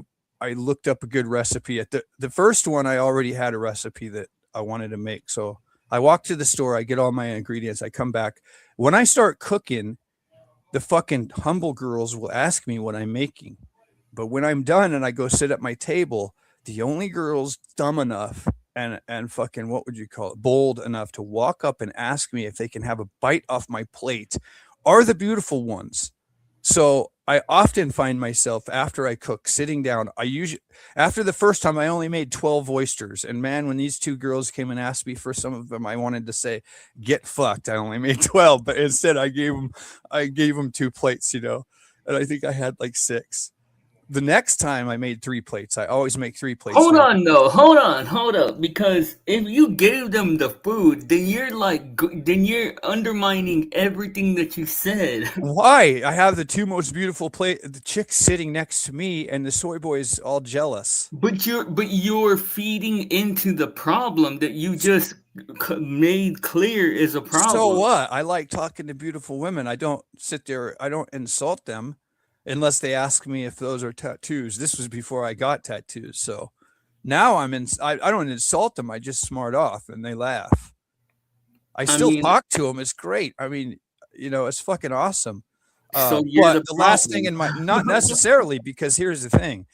looked up a good recipe. At the first one, I already had a recipe that I wanted to make. So I walk to the store, I get all my ingredients, I come back. When I start cooking, the fucking humble girls will ask me what I'm making. But when I'm done and I go sit at my table, the only girls dumb enough and fucking what would you call it, bold enough to walk up and ask me if they can have a bite off my plate are the beautiful ones. So I often find myself after I cook sitting down. I usually after the first time I only made 12 oysters, and man, when these two girls came and asked me for some of them, I wanted to say get fucked. I only made 12, but instead I gave them 2 plates, you know, and I think I had like 6. The next time I made 3 plates. I always make 3 plates. Hold now. on, though. Hold up. Because if you gave them the food, then you're undermining everything that you said. Why? I have the 2 most beautiful the chick sitting next to me, and the soy boy's all jealous. But you're feeding into the problem that you just made clear is a problem. So what? I like talking to beautiful women. I don't sit there. I don't insult them unless they ask me if those are tattoos. This was before I got tattoos. So now I don't insult them. I just smart off and they laugh. I I still mean, talk to them. It's great. I mean, it's fucking awesome. so you're But the the last thing problem. in my, not necessarily, because here's the thing.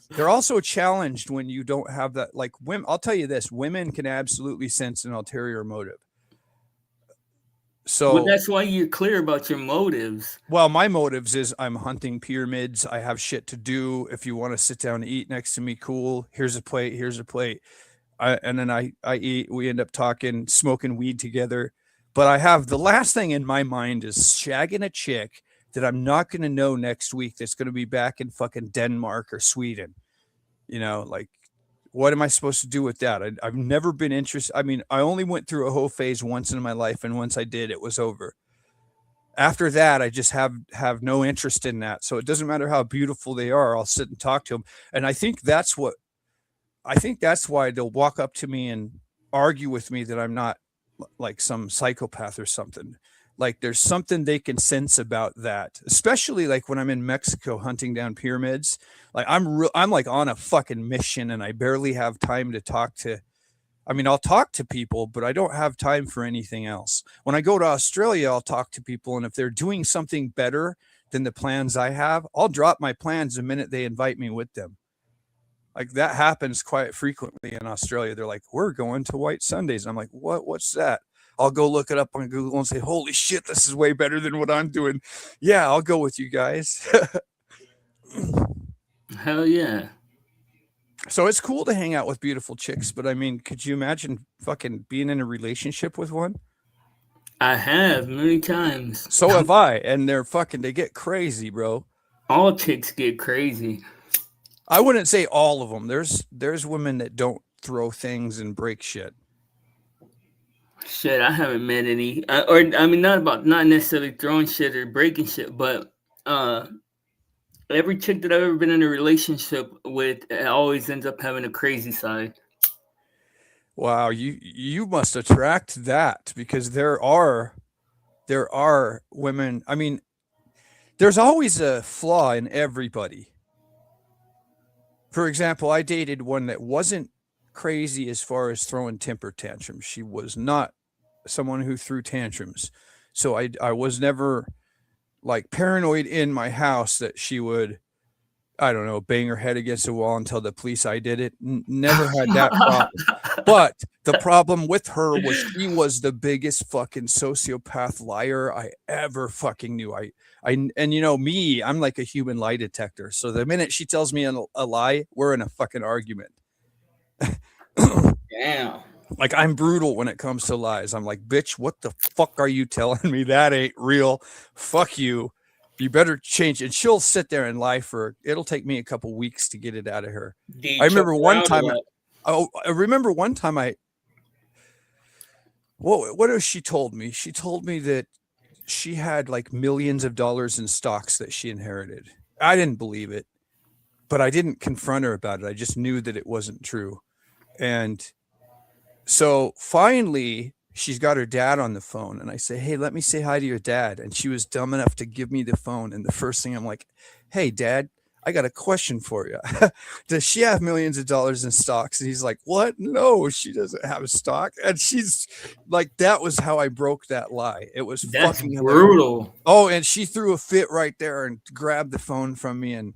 They're also challenged when you don't have that. Like women, I'll tell you this: women can absolutely sense an ulterior motive. Well, So, that's why you're clear about your motives. well, my motives is I'm hunting pyramids. I have shit to do. If you want to sit down and eat next to me, cool. Here's a plate. Here's a plate. And then I eat. We end up talking, smoking weed together. But I have the last thing in my mind is shagging a chick that I'm not going to know next week. That's going to be back in fucking Denmark or Sweden. Like, what am I supposed to do with that? I've never been interested. I mean, I only went through a whole phase once in my life, and once I did, it was over. After that, I just have no interest in that. So it doesn't matter how beautiful they are. I'll sit and talk to them, and I think that's why they'll walk up to me and argue with me that I'm not like some psychopath or something. Like there's something they can sense about that, especially like when I'm in Mexico hunting down pyramids. Like I'm like on a fucking mission, and I barely have time to talk to. I mean, I'll talk to people, but I don't have time for anything else. When I go to Australia, I'll talk to people, and if they're doing something better than the plans I have, I'll drop my plans the minute they invite me with them. Like that happens quite frequently in Australia. They're like, "We're going to White Sundays." And I'm like, "What? What's that?" I'll go look it up on Google and say, "Holy shit, this is way better than what I'm doing." Yeah, I'll go with you guys. Hell yeah. So it's cool to hang out with beautiful chicks, but I mean, could you imagine fucking being in a relationship with one? I have many times. So have I, and they get crazy, bro. All chicks get crazy. I wouldn't say all of them. There's women that don't throw things and break shit. Shit, I haven't met any, or I mean, not necessarily throwing shit or breaking shit, but every chick that I've ever been in a relationship with always ends up having a crazy side. Wow, you must attract that because there are women. I mean, there's always a flaw in everybody. For example, I dated one that wasn't crazy as far as throwing temper tantrums. She was not someone who threw tantrums. So I was never like paranoid in my house that she would, I don't know, bang her head against the wall and tell the police I did it. Never had that problem. But the problem with her was she was the biggest fucking sociopath liar I ever fucking knew. And me, I'm like a human lie detector. So the minute she tells me a lie, we're in a fucking argument. Damn. Like I'm brutal when it comes to lies. I'm like, bitch, what the fuck are you telling me? That ain't real. Fuck you. You better change. And she'll sit there and lie it'll take me a couple weeks to get it out of her. I remember one time. I remember one time what has she told me? She told me that she had like millions of dollars in stocks that she inherited. I didn't believe it, but I didn't confront her about it. I just knew that it wasn't true. And so finally she's got her dad on the phone, and I say, "Hey, let me say hi to your dad." And she was dumb enough to give me the phone. And the first thing I'm like, "Hey, Dad, I got a question for you. Does she have millions of dollars in stocks?" And he's like, "What? No, she doesn't have a stock." And she's like, that was how I broke that lie. It was That's fucking brutal. hilarious. Oh, and she threw a fit right there and grabbed the phone from me, and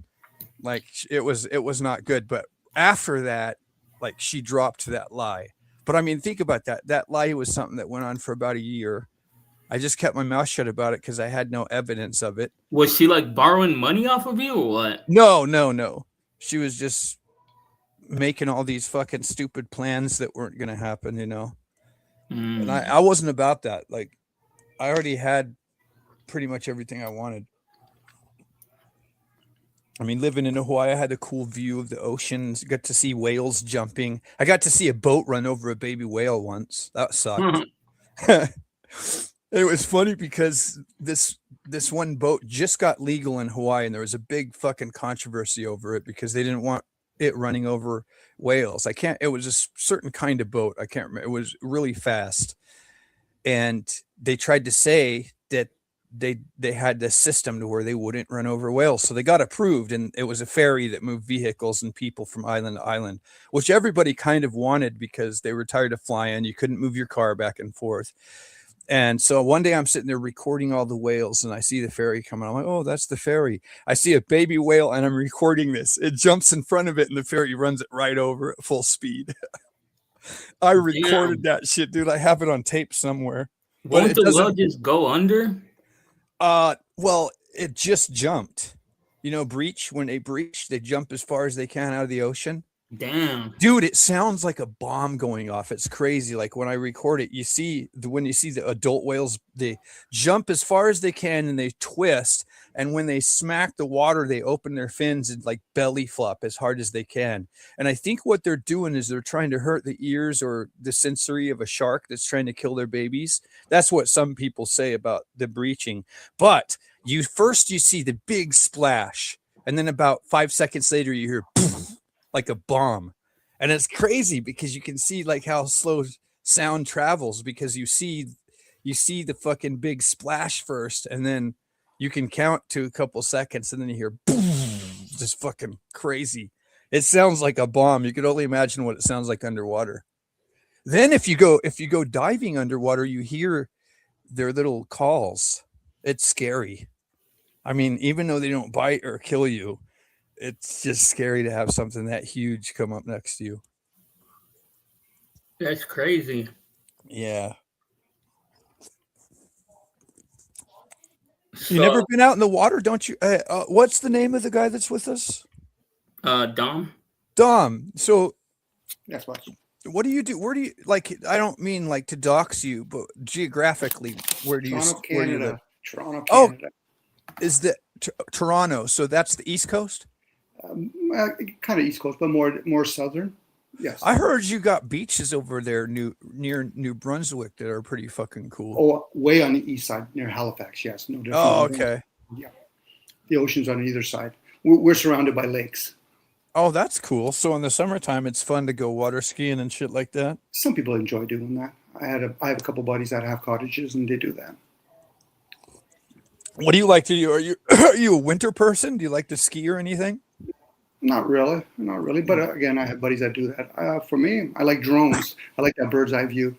like it was not good. But after that, like she dropped that lie. But I mean, think about that. That lie was something that went on for about a year. I just kept my mouth shut about it because I had no evidence of it. Was she like borrowing money off of you or what? No. She was just making all these fucking stupid plans that weren't going to happen, And I wasn't about that. Like, I already had pretty much everything I wanted. I mean, living in Hawaii, I had a cool view of the oceans. Got to see whales jumping. I got to see a boat run over a baby whale once. That sucked. It was funny because this one boat just got legal in Hawaii, and there was a big fucking controversy over it because they didn't want it running over whales. It was a certain kind of boat. I can't remember. It was really fast. And they tried to say that they had this system to where they wouldn't run over whales. So they got approved, and it was a ferry that moved vehicles and people from island to island, which everybody kind of wanted because they were tired of flying. You couldn't move your car back and forth. And so one day I'm sitting there recording all the whales and I see the ferry coming. I'm like, oh, that's the ferry. I see a baby whale and I'm recording this. It jumps in front of it and the ferry runs it right over at full speed. I recorded that shit, dude. I have it on tape somewhere. Won't the whale just go under? Well, it just jumped. You know, when they breach, they jump as far as they can out of the ocean. Damn. Dude, it sounds like a bomb going off. It's crazy. Like when I record it, when you see the adult whales, they jump as far as they can and they twist. And when they smack the water, they open their fins and like belly flop as hard as they can. And I think what they're doing is they're trying to hurt the ears or the sensory of a shark that's trying to kill their babies. That's what some people say about the breaching. But you see the big splash. And then about 5 seconds later, you hear poof, like a bomb. And it's crazy because you can see like how slow sound travels, because you see the fucking big splash first, and then you can count to a couple seconds, and then you hear boom, just fucking crazy. It sounds like a bomb. You could only imagine what it sounds like underwater. Then if you go diving underwater, you hear their little calls. It's scary. I mean, even though they don't bite or kill you, it's just scary to have something that huge come up next to you. That's crazy. Yeah. You never been out in the water, don't you? What's the name of the guy that's with us? Dom. Dom. So, Yes, what? what do you do? Where do you like? I don't mean like to dox you, but geographically, where do Toronto, you? Where do you Canada. live? Toronto, Oh, Canada. is that Toronto? So that's the East Coast. Kind of East Coast, but more southern. Yes. I heard you got beaches over there near New Brunswick that are pretty fucking cool. Oh, way on the east side near Halifax. Yes, no different. Oh, okay. Yeah, the ocean's on either side. We're surrounded by lakes. Oh, that's cool. So in the summertime, it's fun to go water skiing and shit like that. Some people enjoy doing that. I have a couple buddies that have cottages and they do that. What do you like to do? Are you a winter person? Do you like to ski or anything? Not really. But again, I have buddies that do that. For me, I like drones. I like that bird's eye view.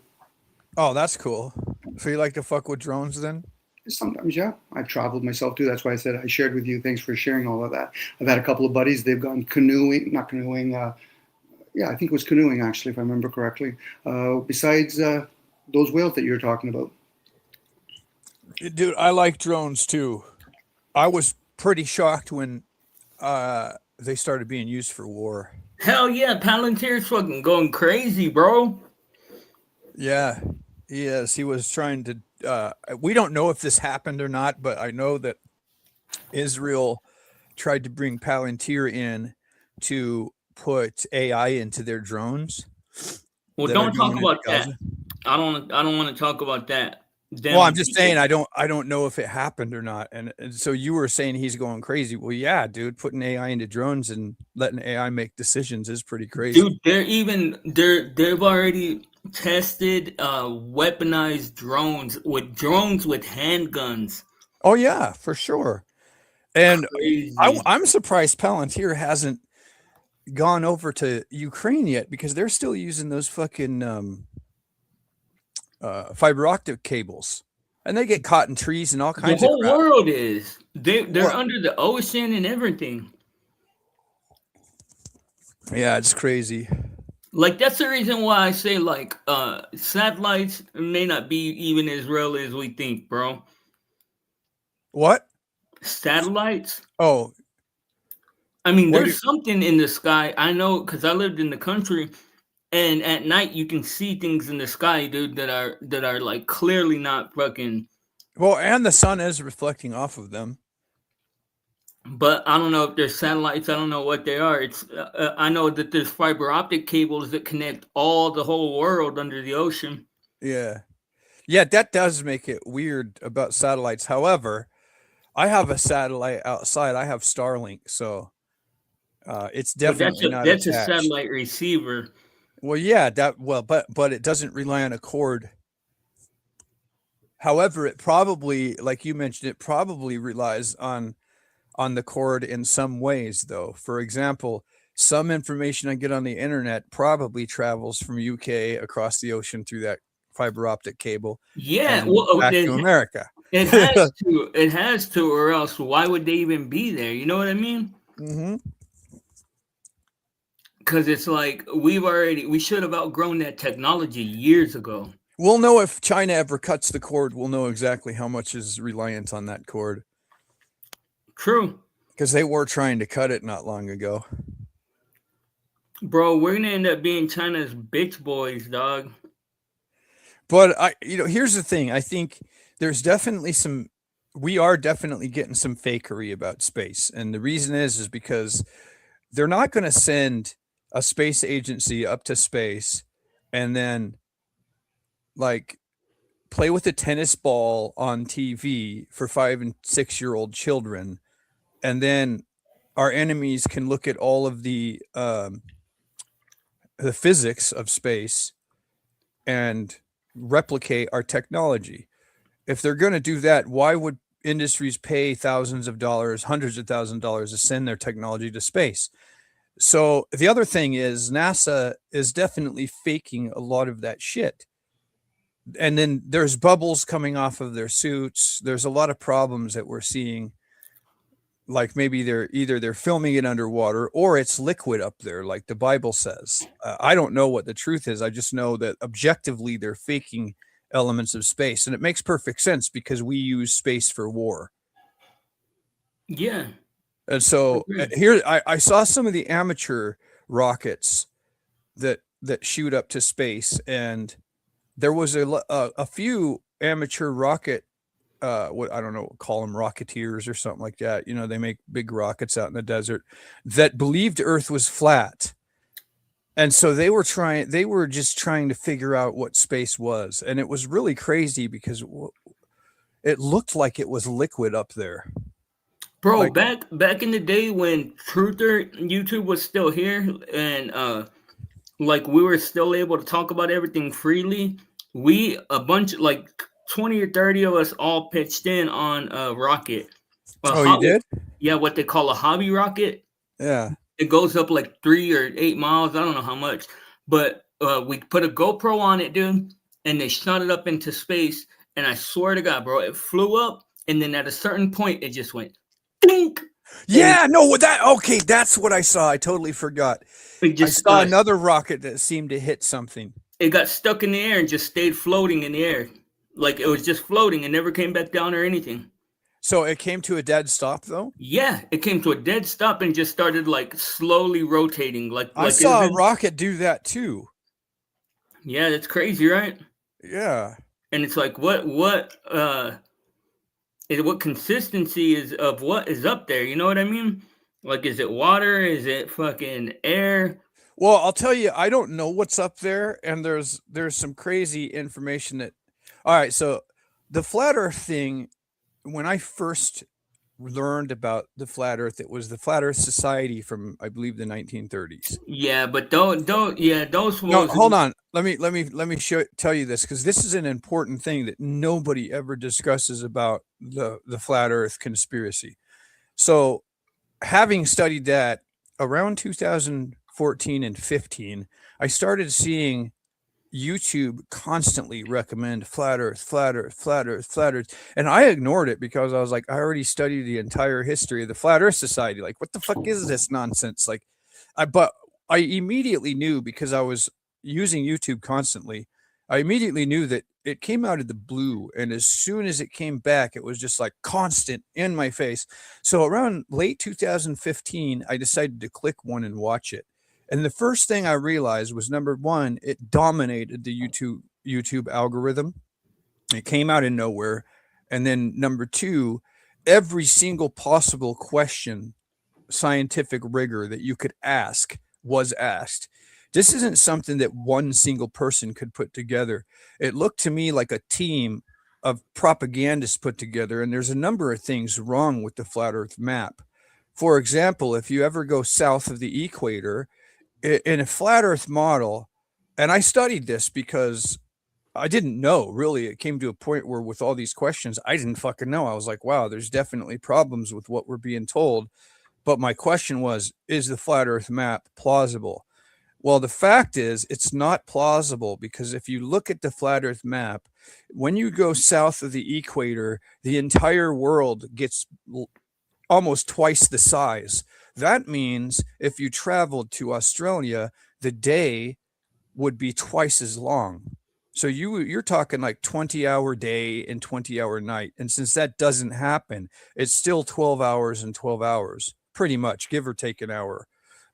Oh, that's cool. So you like to fuck with drones then? Sometimes, yeah. I've traveled myself too. That's why I said I shared with you. Thanks for sharing all of that. I've had a couple of buddies. They've gone canoeing, not canoeing. Yeah, I think it was canoeing actually, if I remember correctly. Besides those whales that you're talking about. Dude, I like drones too. I was pretty shocked when they started being used for war. Hell yeah, Palantir's fucking going crazy, bro. Yeah, yes, he was trying to. We don't know if this happened or not, but I know that Israel tried to bring Palantir in to put AI into their drones. Well, don't talk about that. I don't want to talk about that. Well, I'm just saying I don't know if it happened or not. And so you were saying he's going crazy. Well, yeah, dude, putting AI into drones and letting AI make decisions is pretty crazy. Dude, they've already tested weaponized drones with handguns. Oh yeah, for sure. And I'm surprised Palantir hasn't gone over to Ukraine yet, because they're still using those fucking fiber optic cables, and they get caught in trees and all kinds of crap. The whole world is. They're under the ocean and everything. Yeah, it's crazy. Like, that's the reason why I say, like, satellites may not be even as real as we think, bro. What? Satellites? Oh. I mean, there's something in the sky. I know, because I lived in the country, and at night you can see things in the sky, dude, that are like clearly not fucking. Well, and the sun is reflecting off of them. But I don't know if they're satellites. I don't know what they are. It's I know that there's fiber optic cables that connect the whole world under the ocean. Yeah. Yeah, that does make it weird about satellites. However, I have a satellite outside. I have Starlink, so it's definitely not that's attached. A satellite receiver. Well, yeah, but it doesn't rely on a cord. However, it probably, like you mentioned, it probably relies on the cord in some ways, though. For example, some information I get on the internet probably travels from UK across the ocean through that fiber optic cable Yeah, and well, back to America. it has to. It has to, or else why would they even be there? You know what I mean? Mm-hmm. Because it's like we should have outgrown that technology years ago. We'll know if China ever cuts the cord. We'll know exactly how much is reliant on that cord. True. Because they were trying to cut it not long ago. Bro, we're gonna end up being China's bitch boys, dog. But here's the thing. I think there's definitely we are definitely getting some fakery about space. And the reason is because they're not going to send a space agency up to space and then like play with a tennis ball on TV for 5 and 6 year old children. And then our enemies can look at all of the physics of space and replicate our technology. If they're going to do that, why would industries pay thousands of dollars, hundreds of thousands of dollars to send their technology to space? So the other thing is NASA is definitely faking a lot of that shit. And then there's bubbles coming off of their suits. There's a lot of problems that we're seeing. Like maybe they're filming it underwater or it's liquid up there, like the Bible says. I don't know what the truth is. I just know that objectively they're faking elements of space, and it makes perfect sense because we use space for war. Yeah. And so here I saw some of the amateur rockets that shoot up to space, and there was a few amateur rocket what I don't know, call them rocketeers or something like that. They make big rockets out in the desert that believed Earth was flat. And so they were just trying to figure out what space was. And it was really crazy because it looked like it was liquid up there. Bro, back in the day when Truther YouTube was still here and like we were still able to talk about everything freely, a bunch like 20 or 30 of us all pitched in on a rocket. You did? Yeah, what they call a hobby rocket. Yeah. It goes up like 3 or 8 miles. I don't know how much. But we put a GoPro on it, dude, and they shot it up into space. And I swear to God, bro, it flew up. And then at a certain point, it just went, dink. Yeah, that's what I saw. I totally forgot. I saw another rocket that seemed to hit something. It got stuck in the air and just stayed floating in the air. Like it was just floating and never came back down or anything. So it came to a dead stop, though? Yeah, it came to a dead stop and just started like slowly rotating. I saw a rocket do that too. Yeah, that's crazy, right? Yeah. And it's like what consistency is of what is up there? You know what I mean? Like, is it water? Is it fucking air? Well, I'll tell you, I don't know what's up there, and there's some crazy information that. All right, so the flat Earth thing, when I first learned about the flat Earth, it was the Flat Earth Society from, I believe, the 1930s. Yeah, but those. No, hold on. Let me tell you this, because this is an important thing that nobody ever discusses about the flat Earth conspiracy. So, having studied that around 2014 and 15, I started seeing YouTube constantly recommend flat Earth, flat Earth, flat Earth, flat Earth. And I ignored it because I was like, I already studied the entire history of the Flat Earth Society. Like, what the fuck is this nonsense? Like, but I immediately knew, because I was using YouTube constantly, I immediately knew that it came out of the blue. And as soon as it came back, it was just like constant in my face. So around late 2015, I decided to click one and watch it. And the first thing I realized was, number one, it dominated the YouTube algorithm. It came out of nowhere. And then number two, every single possible question, scientific rigor that you could ask was asked. This isn't something that one single person could put together. It looked to me like a team of propagandists put together. And there's a number of things wrong with the flat Earth map. For example, if you ever go south of the equator, in a flat Earth model, and I studied this because I didn't know, really. It came to a point where with all these questions, I didn't fucking know. I was like, wow, there's definitely problems with what we're being told. But my question was, is the flat Earth map plausible? Well, the fact is, it's not plausible because if you look at the flat Earth map, when you go south of the equator, the entire world gets almost twice the size. That means if you traveled to Australia, the day would be twice as long. So you're talking like 20-hour day and 20-hour night. And since that doesn't happen, it's still 12 hours and 12 hours, pretty much, give or take an hour.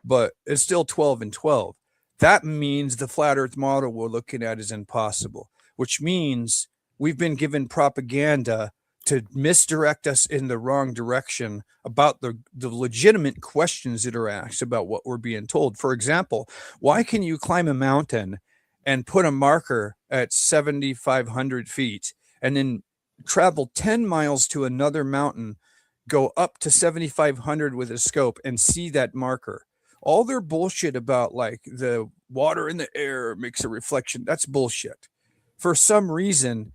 But it's still 12 and 12. That means the flat Earth model we're looking at is impossible, which means we've been given propaganda to misdirect us in the wrong direction about the legitimate questions that are asked about what we're being told. For example, why can you climb a mountain and put a marker at 7,500 feet and then travel 10 miles to another mountain, go up to 7,500 with a scope and see that marker? All their bullshit about like the water in the air makes a reflection, that's bullshit. For some reason,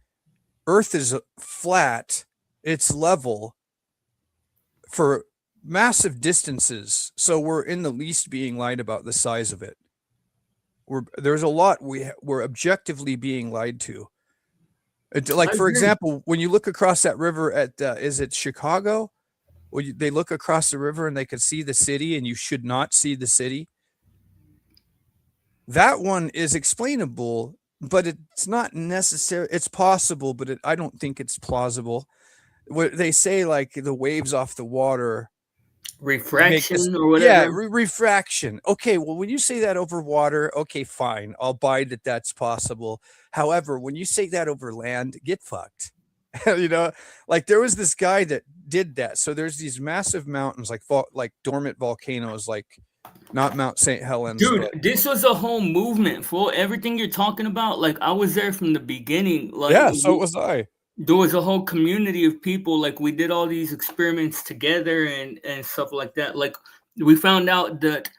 Earth is flat, it's level for massive distances. So we're in the least being lied about the size of it. There's a lot we're objectively being lied to. Like, for example, when you look across that river at, is it Chicago? They look across the river and they can see the city and you should not see the city. That one is explainable, but it's not necessary. It's possible, but I don't think it's plausible. What they say, like the waves off the water, refraction or whatever. Yeah, refraction. Okay, well, when you say that over water, okay, fine, I'll buy that that's possible. However, when you say that over land, get fucked. Like there was this guy that did that. So there's these massive mountains, like dormant volcanoes, like not Mount St. Helens. Dude, this was a whole movement, fool. Everything you're talking about, like I was there from the beginning. Like, yeah, so was I. There was a whole community of people. Like we did all these experiments together and stuff like that. Like we found out that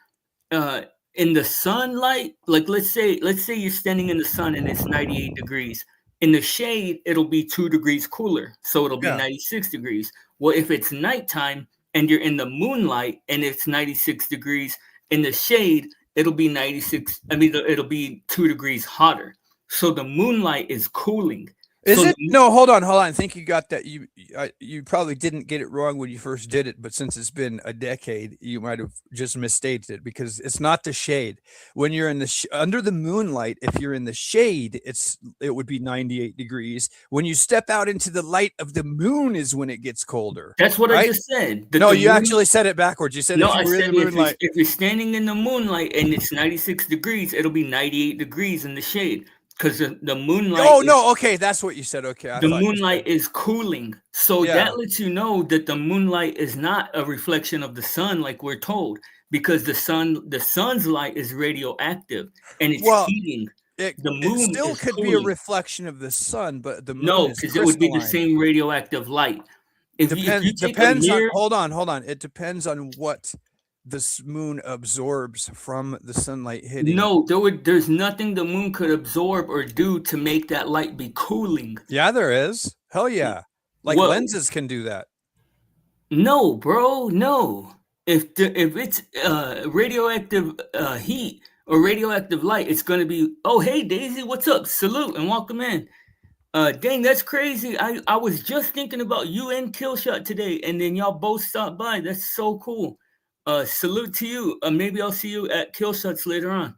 in the sunlight, like let's say you're standing in the sun and it's 98 degrees. In the shade, it'll be 2 degrees cooler, so it'll be 96 degrees. Well, if it's nighttime and you're in the moonlight and it's 96 degrees in the shade, it'll be 96. I mean, it'll be 2 degrees hotter. So the moonlight is cooling. Is it? No, hold on. I think you got that. You probably didn't get it wrong when you first did it, but since it's been a decade, you might have just misstated it because it's not the shade. When you're in the under the moonlight, if you're in the shade, it would be 98 degrees. When you step out into the light of the moon is when it gets colder. That's what I just said. No, you actually said it backwards. You said no. I said if you're standing in the moonlight and it's 96 degrees, it'll be 98 degrees in the shade. Because the moonlight. Oh, no. Okay. That's what you said. Okay. The moonlight is cooling. So that lets you know that the moonlight is not a reflection of the sun like we're told. Because the sun's light is radioactive and it's heating. The moon it still could cooling. be a reflection of the sun, but the moon no, because it would be the same radioactive light. Depends on. Hold on. It depends on what this moon absorbs from the sunlight hitting. No, there's nothing the moon could absorb or do to make that light be cooling. Yeah, there is. Hell yeah. Like lenses can do that. No, bro, no. If it's radioactive heat or radioactive light, it's gonna be, oh hey Daisy, what's up? Salute and welcome in. Dang, that's crazy. I was just thinking about you and Killshot today, and then y'all both stopped by. That's so cool. Salute to you. Maybe I'll see you at Killshots later on.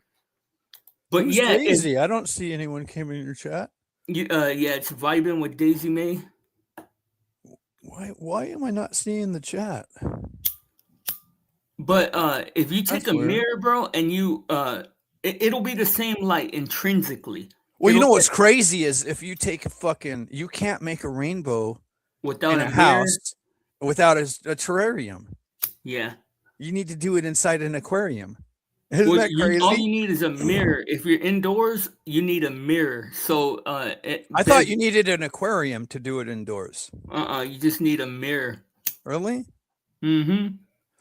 But who's Daisy? I don't see anyone came in your chat. Yeah, it's vibing with Daisy May. Why am I not seeing the chat? But if you take a mirror, bro, and you it'll be the same light intrinsically. Well, you know what's crazy is if you take you can't make a rainbow without a house without a terrarium. Yeah. You need to do it inside an aquarium. Isn't that crazy? All you need is a mirror. If you're indoors, you need a mirror. So I thought you needed an aquarium to do it indoors. You just need a mirror. Really? Mm-hmm.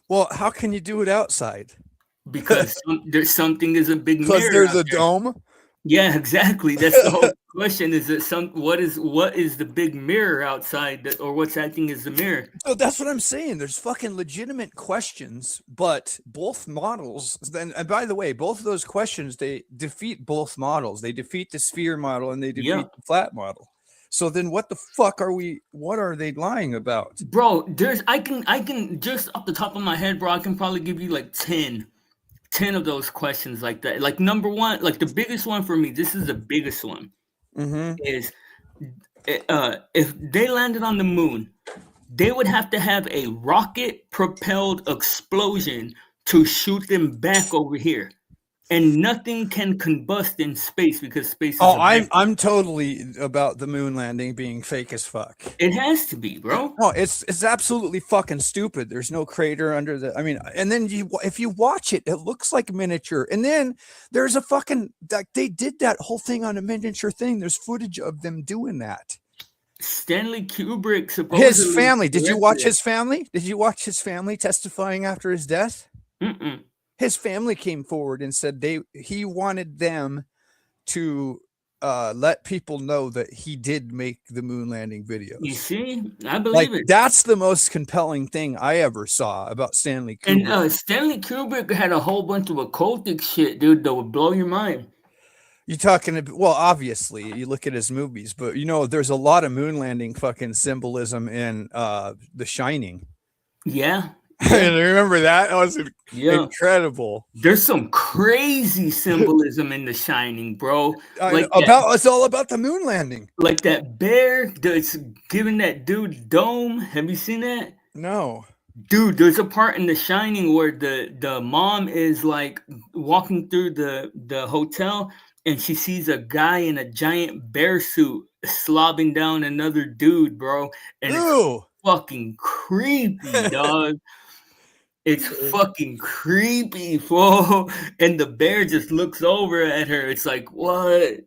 Well, how can you do it outside? Because there's something is a big mirror. Because there's a dome? Yeah, exactly. That's the whole question: is it what is the big mirror outside, or what's acting as the mirror? So that's what I'm saying. There's fucking legitimate questions, but both models. Then, and by the way, both of those questions they defeat both models. They defeat the sphere model and they defeat the flat model. So then, what the fuck are we? What are they lying about, bro? I can just off the top of my head, bro. I can probably give you like 10 of those questions like that. Like number one, like the biggest one for me. This is the biggest one. Is if they landed on the moon, they would have to have a rocket-propelled explosion to shoot them back over here. And nothing can combust in space because space is I'm totally about the moon landing being fake as fuck. It has to be, bro. No, it's absolutely fucking stupid. There's no crater under the. I mean, and then if you watch it, it looks like miniature. And then there's a fucking like they did that whole thing on a miniature thing. There's footage of them doing that. Stanley Kubrick supposedly. His family. Did you watch his family? Did you watch his family testifying after his death? Mm-mm. His family came forward and said he wanted them to let people know that he did make the moon landing videos. You see, I believe it. That's the most compelling thing I ever saw about Stanley Kubrick. And Stanley Kubrick had a whole bunch of occultic shit, dude, that would blow your mind. You're talking about, well, obviously, you look at his movies, but there's a lot of moon landing fucking symbolism in The Shining. Yeah. And remember that? That was incredible. There's some crazy symbolism in The Shining, bro. It's all about the moon landing. Like that bear that's giving that dude dome. Have you seen that? No. Dude, there's a part in The Shining where the mom is like walking through the hotel and she sees a guy in a giant bear suit slobbing down another dude, bro. And it's fucking creepy, dog. It's fucking creepy, fool. And the bear just looks over at her. It's like, what?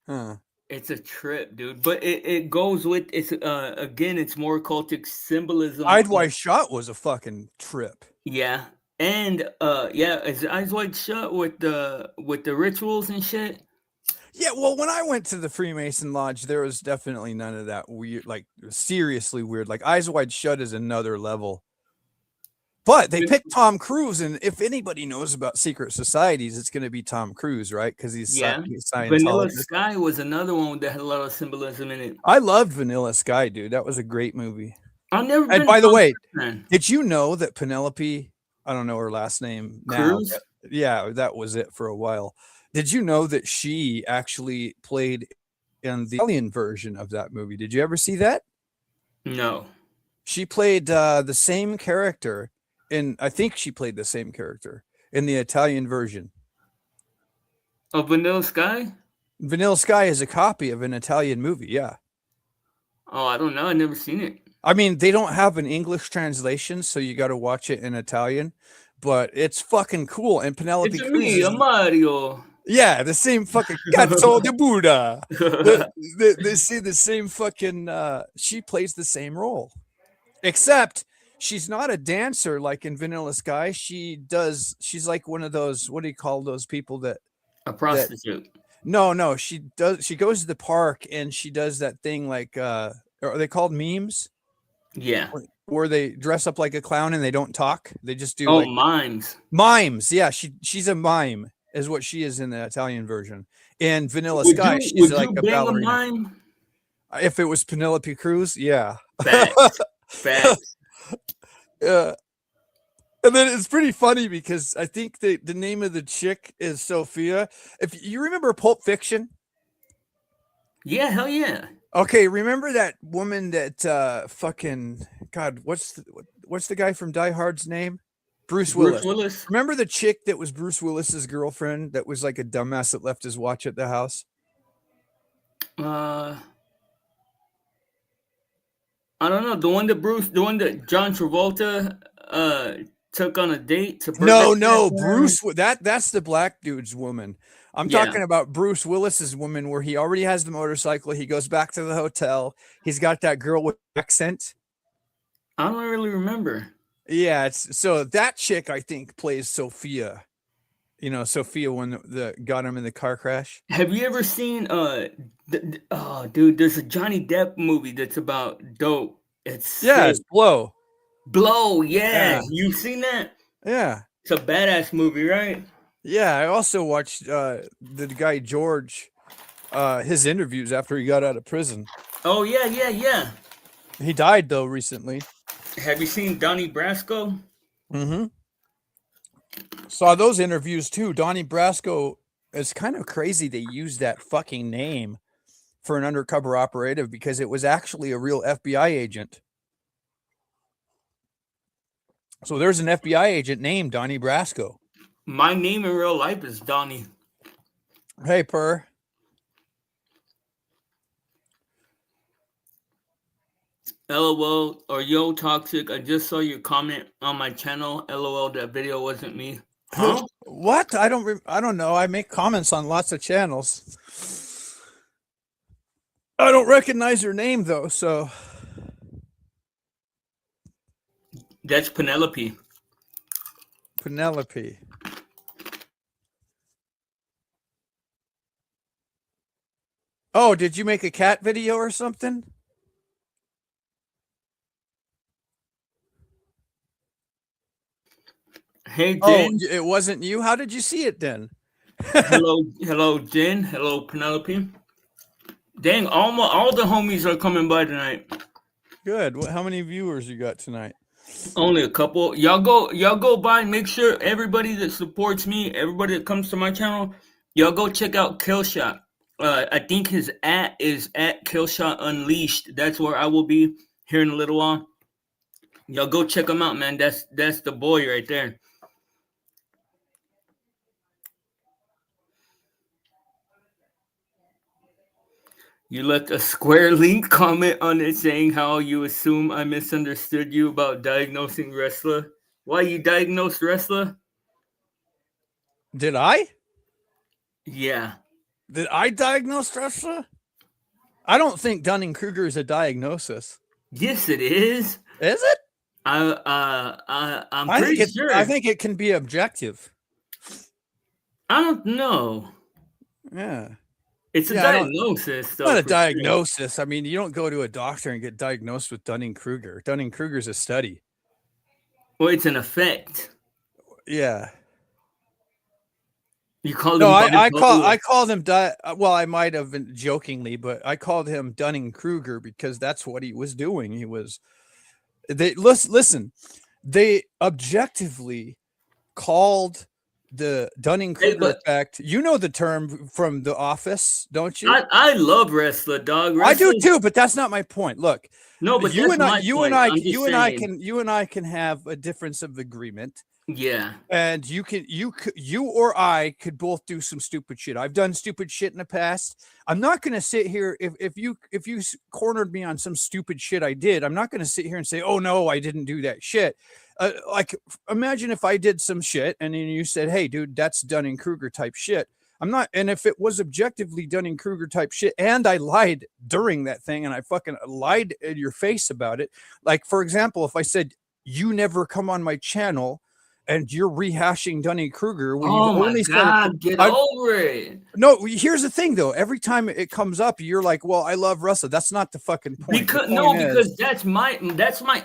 Huh. It's a trip, dude. But it goes with it's again, it's more cultic symbolism. Eyes Wide Shut was a fucking trip. Yeah. And is Eyes Wide Shut with the rituals and shit? Yeah, well, when I went to the Freemason Lodge, there was definitely none of that weird, like seriously weird. Like Eyes Wide Shut is another level. But they picked Tom Cruise, and if anybody knows about secret societies, it's going to be Tom Cruise, right? Because he's Scientologist. Vanilla Sky was another one that had a lot of symbolism in it. I loved Vanilla Sky, dude. That was a great movie. I've never been. And by the way, did you know that Penelope? I don't know her last name now. Cruz? Yeah, that was it for a while. Did you know that she actually played in the Italian version of that movie? Did you ever see that? No. She played the same character. And I think she played the same character in the Italian version. Of Vanilla Sky? Vanilla Sky is a copy of an Italian movie, yeah. Oh, I don't know. I've never seen it. I mean, they don't have an English translation, so you got to watch it in Italian. But it's fucking cool. And Penelope Cruz me, Mario. Yeah, the same fucking Cazzo di Buddha. They see the same fucking... she plays the same role. Except... she's not a dancer like in Vanilla Sky. She's like one of those, what do you call those people that a prostitute? No, she goes to the park and she does that thing like are they called memes? Yeah. Where they dress up like a clown and they don't talk. They just do mimes. Mimes, yeah. She's a mime, is what she is in the Italian version. In Vanilla Sky, she's like a ballerina. A mime? If it was Penelope Cruz, yeah. Facts. And then it's pretty funny because I think the name of the chick is Sophia. If you remember Pulp Fiction, yeah, hell yeah. Okay, remember that woman that fucking God? What's the guy from Die Hard's name? Bruce Willis. Remember the chick that was Bruce Willis's girlfriend that was like a dumbass that left his watch at the house? I don't know. The one that John Travolta took on a date to No, Bruce, that's the black dude's woman. I'm talking about Bruce Willis's woman where he already has the motorcycle. He goes back to the hotel. He's got that girl with accent. I don't really remember. Yeah, so that chick I think plays Sophia You know, Sophia when the got him in the car crash. Have you ever seen dude, there's a Johnny Depp movie that's about dope. It's Yeah, sick. it's Blow. Blow, yeah. Yeah. You've seen that? Yeah. It's a badass movie, right? Yeah, I also watched the guy George, his interviews after he got out of prison. Oh yeah. He died though recently. Have you seen Donnie Brasco? Mm-hmm. Saw those interviews too. Donnie Brasco. It's kind of crazy they used that fucking name for an undercover operative because it was actually a real FBI agent. So there's an FBI agent named Donnie Brasco. My name in real life is Donnie. Hey, Purr. LOL or yo toxic. I just saw your comment on my channel. LOL, that video wasn't me. Huh? What? I don't know. I make comments on lots of channels. I don't recognize your name though, so That's Penelope. Penelope. Oh, did you make a cat video or something? Hey Oh, Jen. it wasn't you? How did you see it then? hello Jen. Hello Penelope. Dang, all the homies are coming by tonight. Good. How many viewers you got tonight? Only a couple. Y'all go by. Make sure everybody that supports me, everybody that comes to my channel, y'all go check out Killshot. I think his @ is @Killshot Unleashed. That's where I will be here in a little while. Y'all go check him out, man. That's the boy right there. You left a square link comment on it saying how you assume I misunderstood you about diagnosing wrestler. Why you diagnosed wrestler? Did I? Yeah. Did I diagnose wrestler? I don't think Dunning-Kruger is a diagnosis. Yes, it is. Is it? I'm pretty sure. I think it can be objective. I don't know. Yeah. It's a diagnosis, though. Not a for diagnosis. I mean, you don't go to a doctor and get diagnosed with Dunning-Kruger. Dunning-Kruger's a study. Well, it's an effect. Yeah. You call No, him I called him well, I might have been jokingly, but I called him Dunning-Kruger because that's what he was doing. He was listen, they objectively called the Dunning-Kruger effect. You know the term from The Office, don't you? I love wrestler, dog. I do too, but that's not my point. Look, no, but you and I can have a difference of agreement. Yeah. And you or I could both do some stupid shit. I've done stupid shit in the past. I'm not going to sit here if you cornered me on some stupid shit I did. I'm not going to sit here and say, "Oh no, I didn't do that shit." Like imagine if I did some shit and then you said, "Hey dude, that's Dunning-Kruger type shit." I'm not, and if it was objectively Dunning-Kruger type shit and I lied during that thing and I fucking lied in your face about it. Like for example, if I said, "You never come on my channel," and you're rehashing Dunning-Kruger when oh you've my only God, said get over it. No, here's the thing though. Every time it comes up, you're like, "Well, I love Russell." That's not the fucking point. Because that's my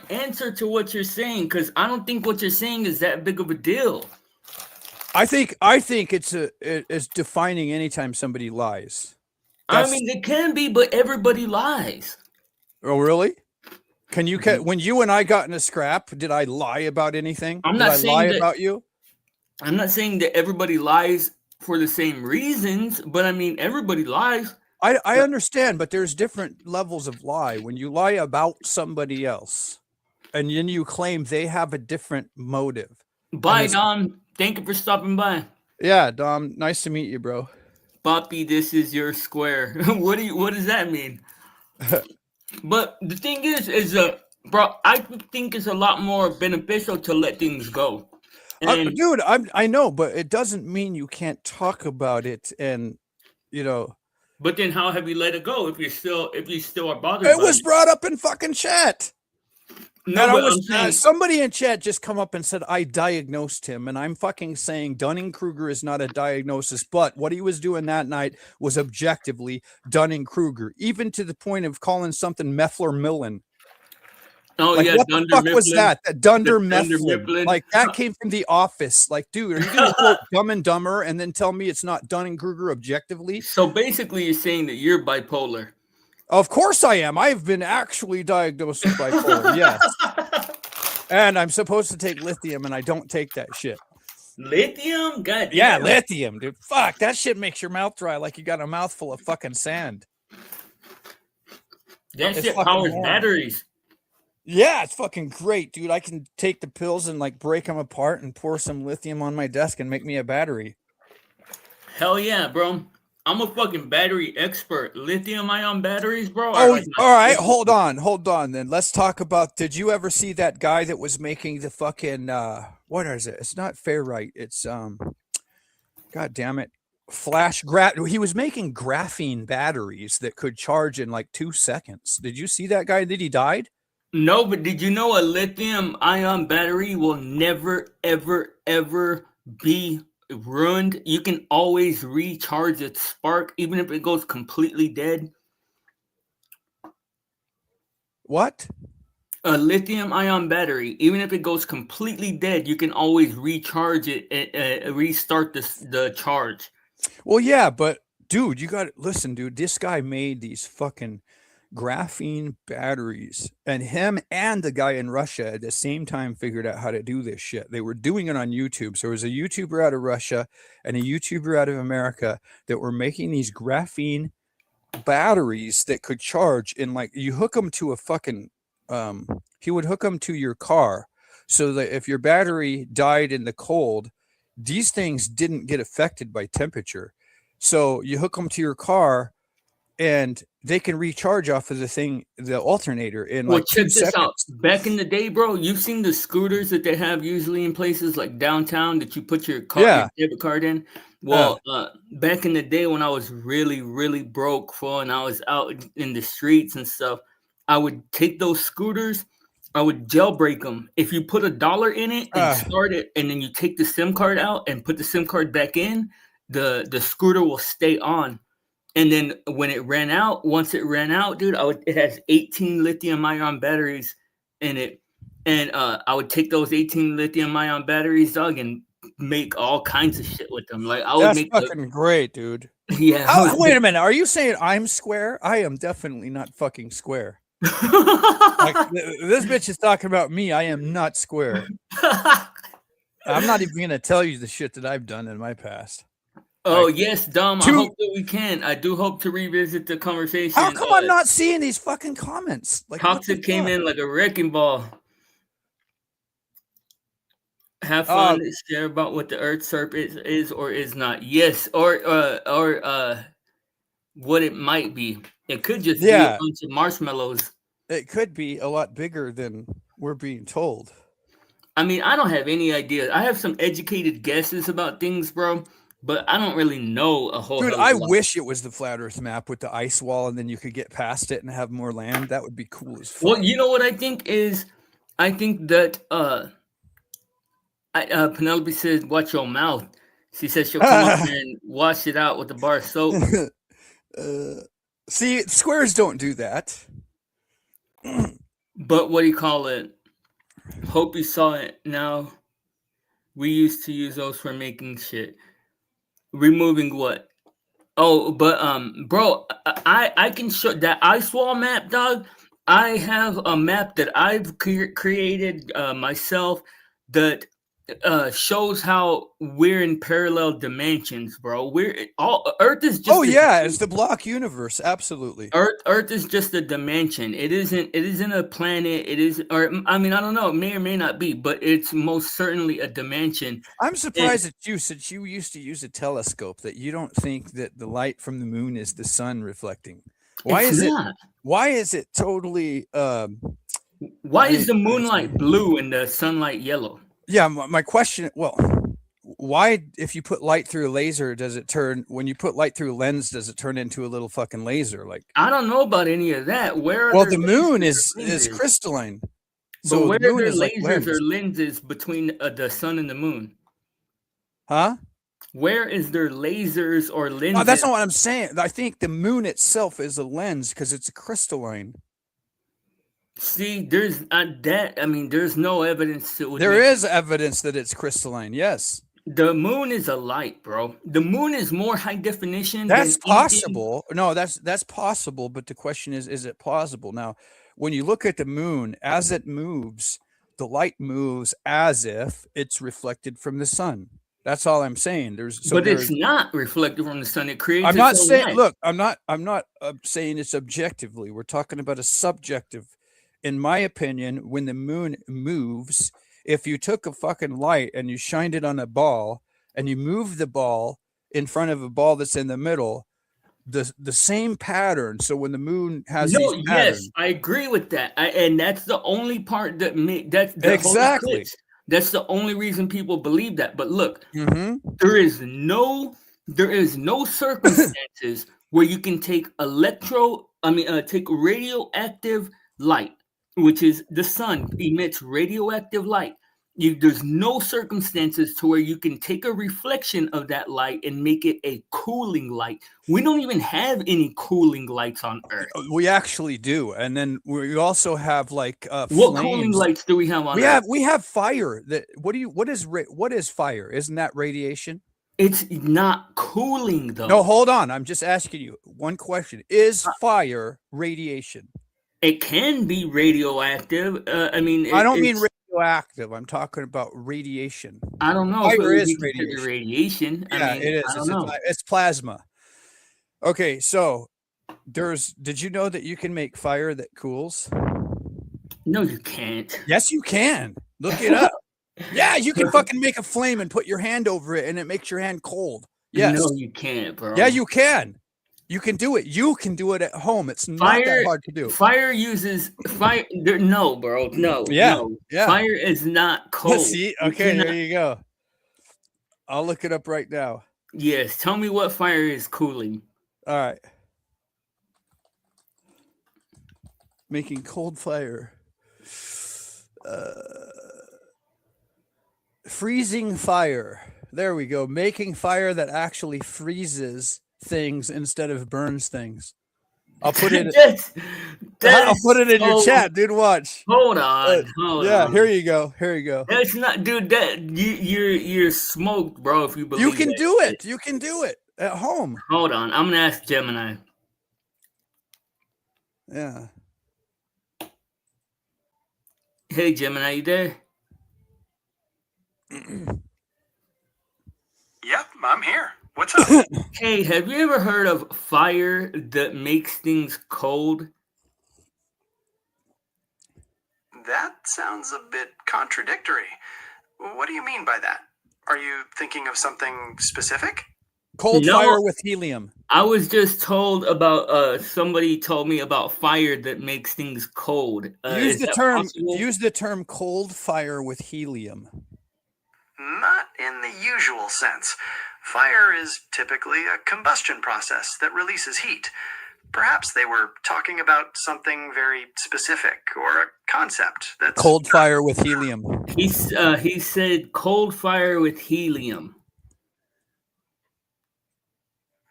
answer to what you're saying. Because I don't think what you're saying is that big of a deal. I think it's defining anytime somebody lies. I mean, it can be, but everybody lies. Oh, really? Can you when you and I got in a scrap, did I lie about anything? I'm not saying that, about you. I'm not saying that everybody lies for the same reasons, but I mean everybody lies. I understand, but there's different levels of lie. When you lie about somebody else, and then you claim they have a different motive. Bye, Dom. Thank you for stopping by. Yeah, Dom. Nice to meet you, bro. Poppy, this is your square. What does that mean? But the thing is bro, I think it's a lot more beneficial to let things go. And, dude, I know, but it doesn't mean you can't talk about it, and you know. But then, how have you let it go if you still are bothered? It was brought up in fucking chat. No, And I but was I'm saying somebody in chat just come up and said I diagnosed him, and I'm fucking saying Dunning-Kruger is not a diagnosis, but what he was doing that night was objectively Dunning-Kruger, even to the point of calling something Meffler-Millen. oh Like, yeah, what the Dunder fuck was Mifflin. that? That Dunder Dunder Mifflin. Mifflin. Like, that came from The Office. Like, dude, are you going to quote Dumb and Dumber and then tell me it's not Dunning-Kruger objectively? So basically, you're saying that you're bipolar. Of course I am. I've been actually diagnosed with bipolar. Yes. And I'm supposed to take lithium, and I don't take that shit. Lithium? God Yeah, damn. lithium, dude. Fuck, that shit makes your mouth dry like you got a mouthful of fucking sand. That It's shit fucking powers horrible. batteries. Yeah, it's fucking great, dude. I can take the pills and like break them apart and pour some lithium on my desk and make me a battery. Hell yeah, bro. I'm a fucking battery expert. Lithium ion batteries, bro. Oh, like my all right. favorite. Hold on. Then let's talk about. Did you ever see that guy that was making the fucking what is it? It's not ferrite. It's God damn it, He was making graphene batteries that could charge in like 2 seconds. Did you see that guy? Did he died? No, but did you know a lithium ion battery will never, ever, ever be ruined? You can always recharge its spark, even if it goes completely dead. What? A lithium ion battery, even if it goes completely dead, you can always recharge it and restart the charge. Well, yeah, but dude, you got to listen, dude. This guy made these fucking graphene batteries, and him and the guy in Russia at the same time figured out how to do this shit. They were doing it on YouTube. So there was a YouTuber out of Russia and a YouTuber out of America that were making these graphene batteries that could charge in like you hook them to a fucking he would hook them to your car so that if your battery died in the cold, these things didn't get affected by temperature. So you hook them to your car and they can recharge off of the alternator in like 2 check seconds. this out. Back in the day, bro, you've seen the scooters that they have usually in places like downtown that you put your car, your debit card in. Well, back in the day when I was really, really broke, and I was out in the streets and stuff, I would take those scooters, I would jailbreak them. If you put $1 in it and start it, and then you take the SIM card out and put the SIM card back in, the scooter will stay on. And then when it ran out, once it ran out, dude, it has 18 lithium ion batteries in it. And I would take those 18 lithium ion batteries, dog, and make all kinds of shit with them. Like I would That's make fucking great, dude. Yeah. Wait a minute. Are you saying I'm square? I am definitely not fucking square. Like this bitch is talking about me. I am not square. I'm not even gonna tell you the shit that I've done in my past. Oh yes, Dom. I hope that we can. I do hope to revisit the conversation. How come I'm not seeing these fucking comments? Like Toxic came in like a wrecking ball. Have fun. Share about what the Earth surface is or is not. Yes, or what it might be. It could just be a bunch of marshmallows. It could be a lot bigger than we're being told. I mean, I don't have any idea. I have some educated guesses about things, bro, but I don't really know a whole. Dude, I wish it was the flat Earth map with the ice wall, and then you could get past it and have more land. That would be cool as fuck. Well, you know what I think is, I think that Penelope says, "Watch your mouth." She says she'll come up and wash it out with a bar of soap. See, squares don't do that. But what do you call it? Hope you saw it. Now, we used to use those for making shit. Removing what? Oh, but bro, I can show that ice wall map, dog. I have a map that I've created myself that shows how we're in parallel dimensions, bro. Earth is just it's the block universe, absolutely. Earth is just a dimension. It isn't a planet. It is, or I mean, I don't know. It may or may not be, but it's most certainly a dimension. I'm surprised at you, since you used to use a telescope, that you don't think that the light from the moon is the sun reflecting. Why is it totally? Why is the moonlight blue and the sunlight yellow? Yeah, my question. Well, why, if you put light through a laser, does it turn? When you put light through a lens, does it turn into a little fucking laser? Like, I don't know about any of that. Well, the moon is crystalline. But So where the are moon there is like lasers lens. or lenses between the sun and the moon? Huh? Where is there lasers or No, lenses? that's not what I'm saying. I think the moon itself is a lens because it's a crystalline. See, there's that. I mean, there's no evidence to would There make is evidence that it's crystalline. Yes. the moon is a light, bro. The moon is more high definition That's than anything. possible. No, that's possible, but the question is it plausible? Now, when you look at the moon as it moves, the light moves as if it's reflected from the sun. That's all I'm saying. But it's not reflected from the sun. It creates I'm not its own saying light. look, I'm not saying it's objectively. We're talking about a subjective. In my opinion, when the moon moves, if you took a fucking light and you shined it on a ball and you move the ball in front of a ball that's in the middle, the same pattern. So when the moon has No, these yes, patterns, I agree with that. And that's the only part that that's the whole exactly. eclipse. That's the only reason people believe that. But look, Mm-hmm. there is no circumstances where you can take take radioactive light, which is the sun emits radioactive light. There's no circumstances to where you can take a reflection of that light and make it a cooling light. We don't even have any cooling lights on Earth. We actually do, and then we also have like What flames. cooling lights do we have on Earth? We have fire. That what is fire? Isn't that radiation? It's not cooling though. No, hold on. I'm just asking you one question. Is fire radiation? It can be radioactive. I mean, I don't mean radioactive. I'm talking about radiation. I don't know. Fire if is it would be considered radiation. Yeah, I mean, it is. I don't know. It's plasma. Okay, so did you know that you can make fire that cools? No, you can't. Yes, you can. Look it up. Yeah, you can fucking make a flame and put your hand over it and it makes your hand cold. Yes. No, you can't, bro. Yeah, you can. You can do it. You can do it at home. It's not that hard to do. Fire uses fire. No, bro. No. Yeah. No. Yeah. Fire is not cold. See? Okay, there you go. I'll look it up right now. Yes. Tell me what fire is cooling. All right. Making cold fire. Freezing fire. There we go. Making fire that actually freezes things instead of burns things. I'll put it. I'll put it in your chat, dude. Watch. Hold on. Yeah, here you go. Here you go. That's not, dude. That you're smoked, bro. If you believe you can that do shit. it. You can do it at home. Hold on. I'm gonna ask Gemini. Yeah. Hey, Gemini, you there? Yep, I'm here. What's up? Hey, have you ever heard of fire that makes things cold? That sounds a bit contradictory. What do you mean by that? Are you thinking of something specific? Cold No. fire with helium. I was just told about somebody told me about fire that makes things cold. Use is the that term. possible? Use the term cold fire with helium. Not in the usual sense. Fire is typically a combustion process that releases heat. Perhaps they were talking about something very specific or a concept that's Cold fire with helium. He said cold fire with helium.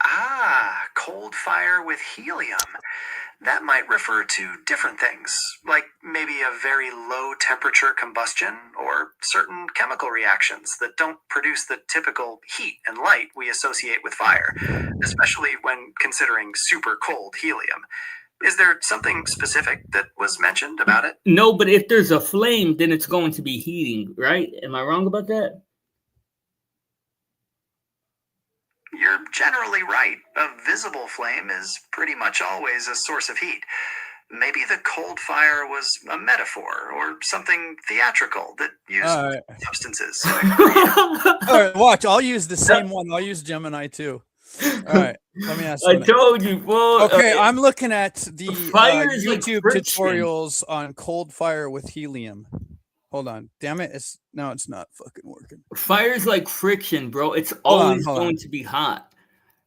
Ah, cold fire with helium. That might refer to different things, like maybe a very low temperature combustion or certain chemical reactions that don't produce the typical heat and light we associate with fire, especially when considering super cold helium. Is there something specific that was mentioned about it? No, but if there's a flame, then it's going to be heating, right? Am I wrong about that? You're generally right. A visible flame is pretty much always a source of heat. Maybe the cold fire was a metaphor or something theatrical that used substances. All right, watch. I'll use the same one. I'll use Gemini too. All right, let me ask you. I told you, bro. Okay, I'm looking at the Fire is like YouTube friction. tutorials on cold fire with helium. Hold on, damn it! It's not fucking working. Fire's like friction, bro. It's Hold on, always hold going on. to be hot.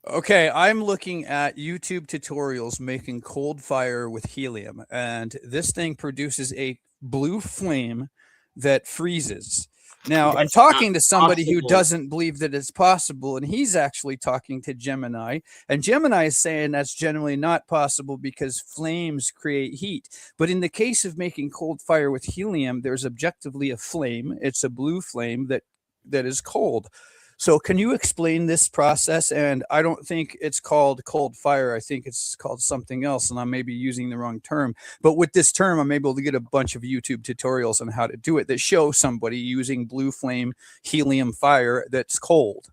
Okay, I'm looking at YouTube tutorials making cold fire with helium, and this thing produces a blue flame that freezes. Now, I'm That's talking not to somebody who possible. doesn't believe that it's possible, and he's actually talking to Gemini, and Gemini is saying that's generally not possible because flames create heat. But in the case of making cold fire with helium, there's objectively a flame. It's a blue flame that is cold. So can you explain this process? And I don't think it's called cold fire. I think it's called something else, and I may be using the wrong term. But with this term, I'm able to get a bunch of YouTube tutorials on how to do it that show somebody using blue flame helium fire that's cold.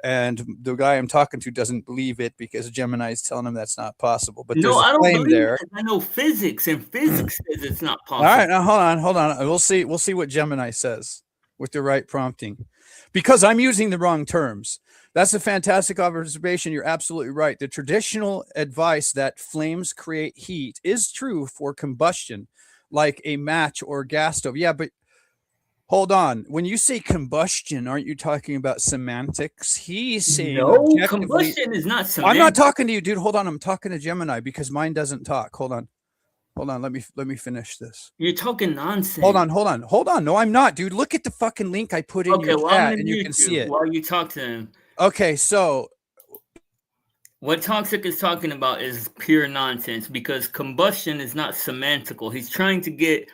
And the guy I'm talking to doesn't believe it because Gemini is telling him that's not possible. But No, there's I a don't flame believe there. it. I know physics, and physics says it's not All possible. right, now hold on. We'll see what Gemini says with the right prompting, because I'm using the wrong terms. That's a fantastic observation. You're absolutely right. The traditional advice that flames create heat is true for combustion, like a match or gas stove. Yeah, but hold on. When you say combustion, aren't you talking about semantics? He's saying No, objectively. combustion is not I'm semantic. not talking to you, dude. Hold on. I'm talking to Gemini because mine doesn't talk. Hold on. Let me finish this. You're talking nonsense. Hold on. No, I'm not, dude. Look at the fucking link I put in Okay, your well, chat, I'm and you can see it. while you talk to him. Okay, so What Toxic is talking about is pure nonsense because combustion is not semantical. He's trying to get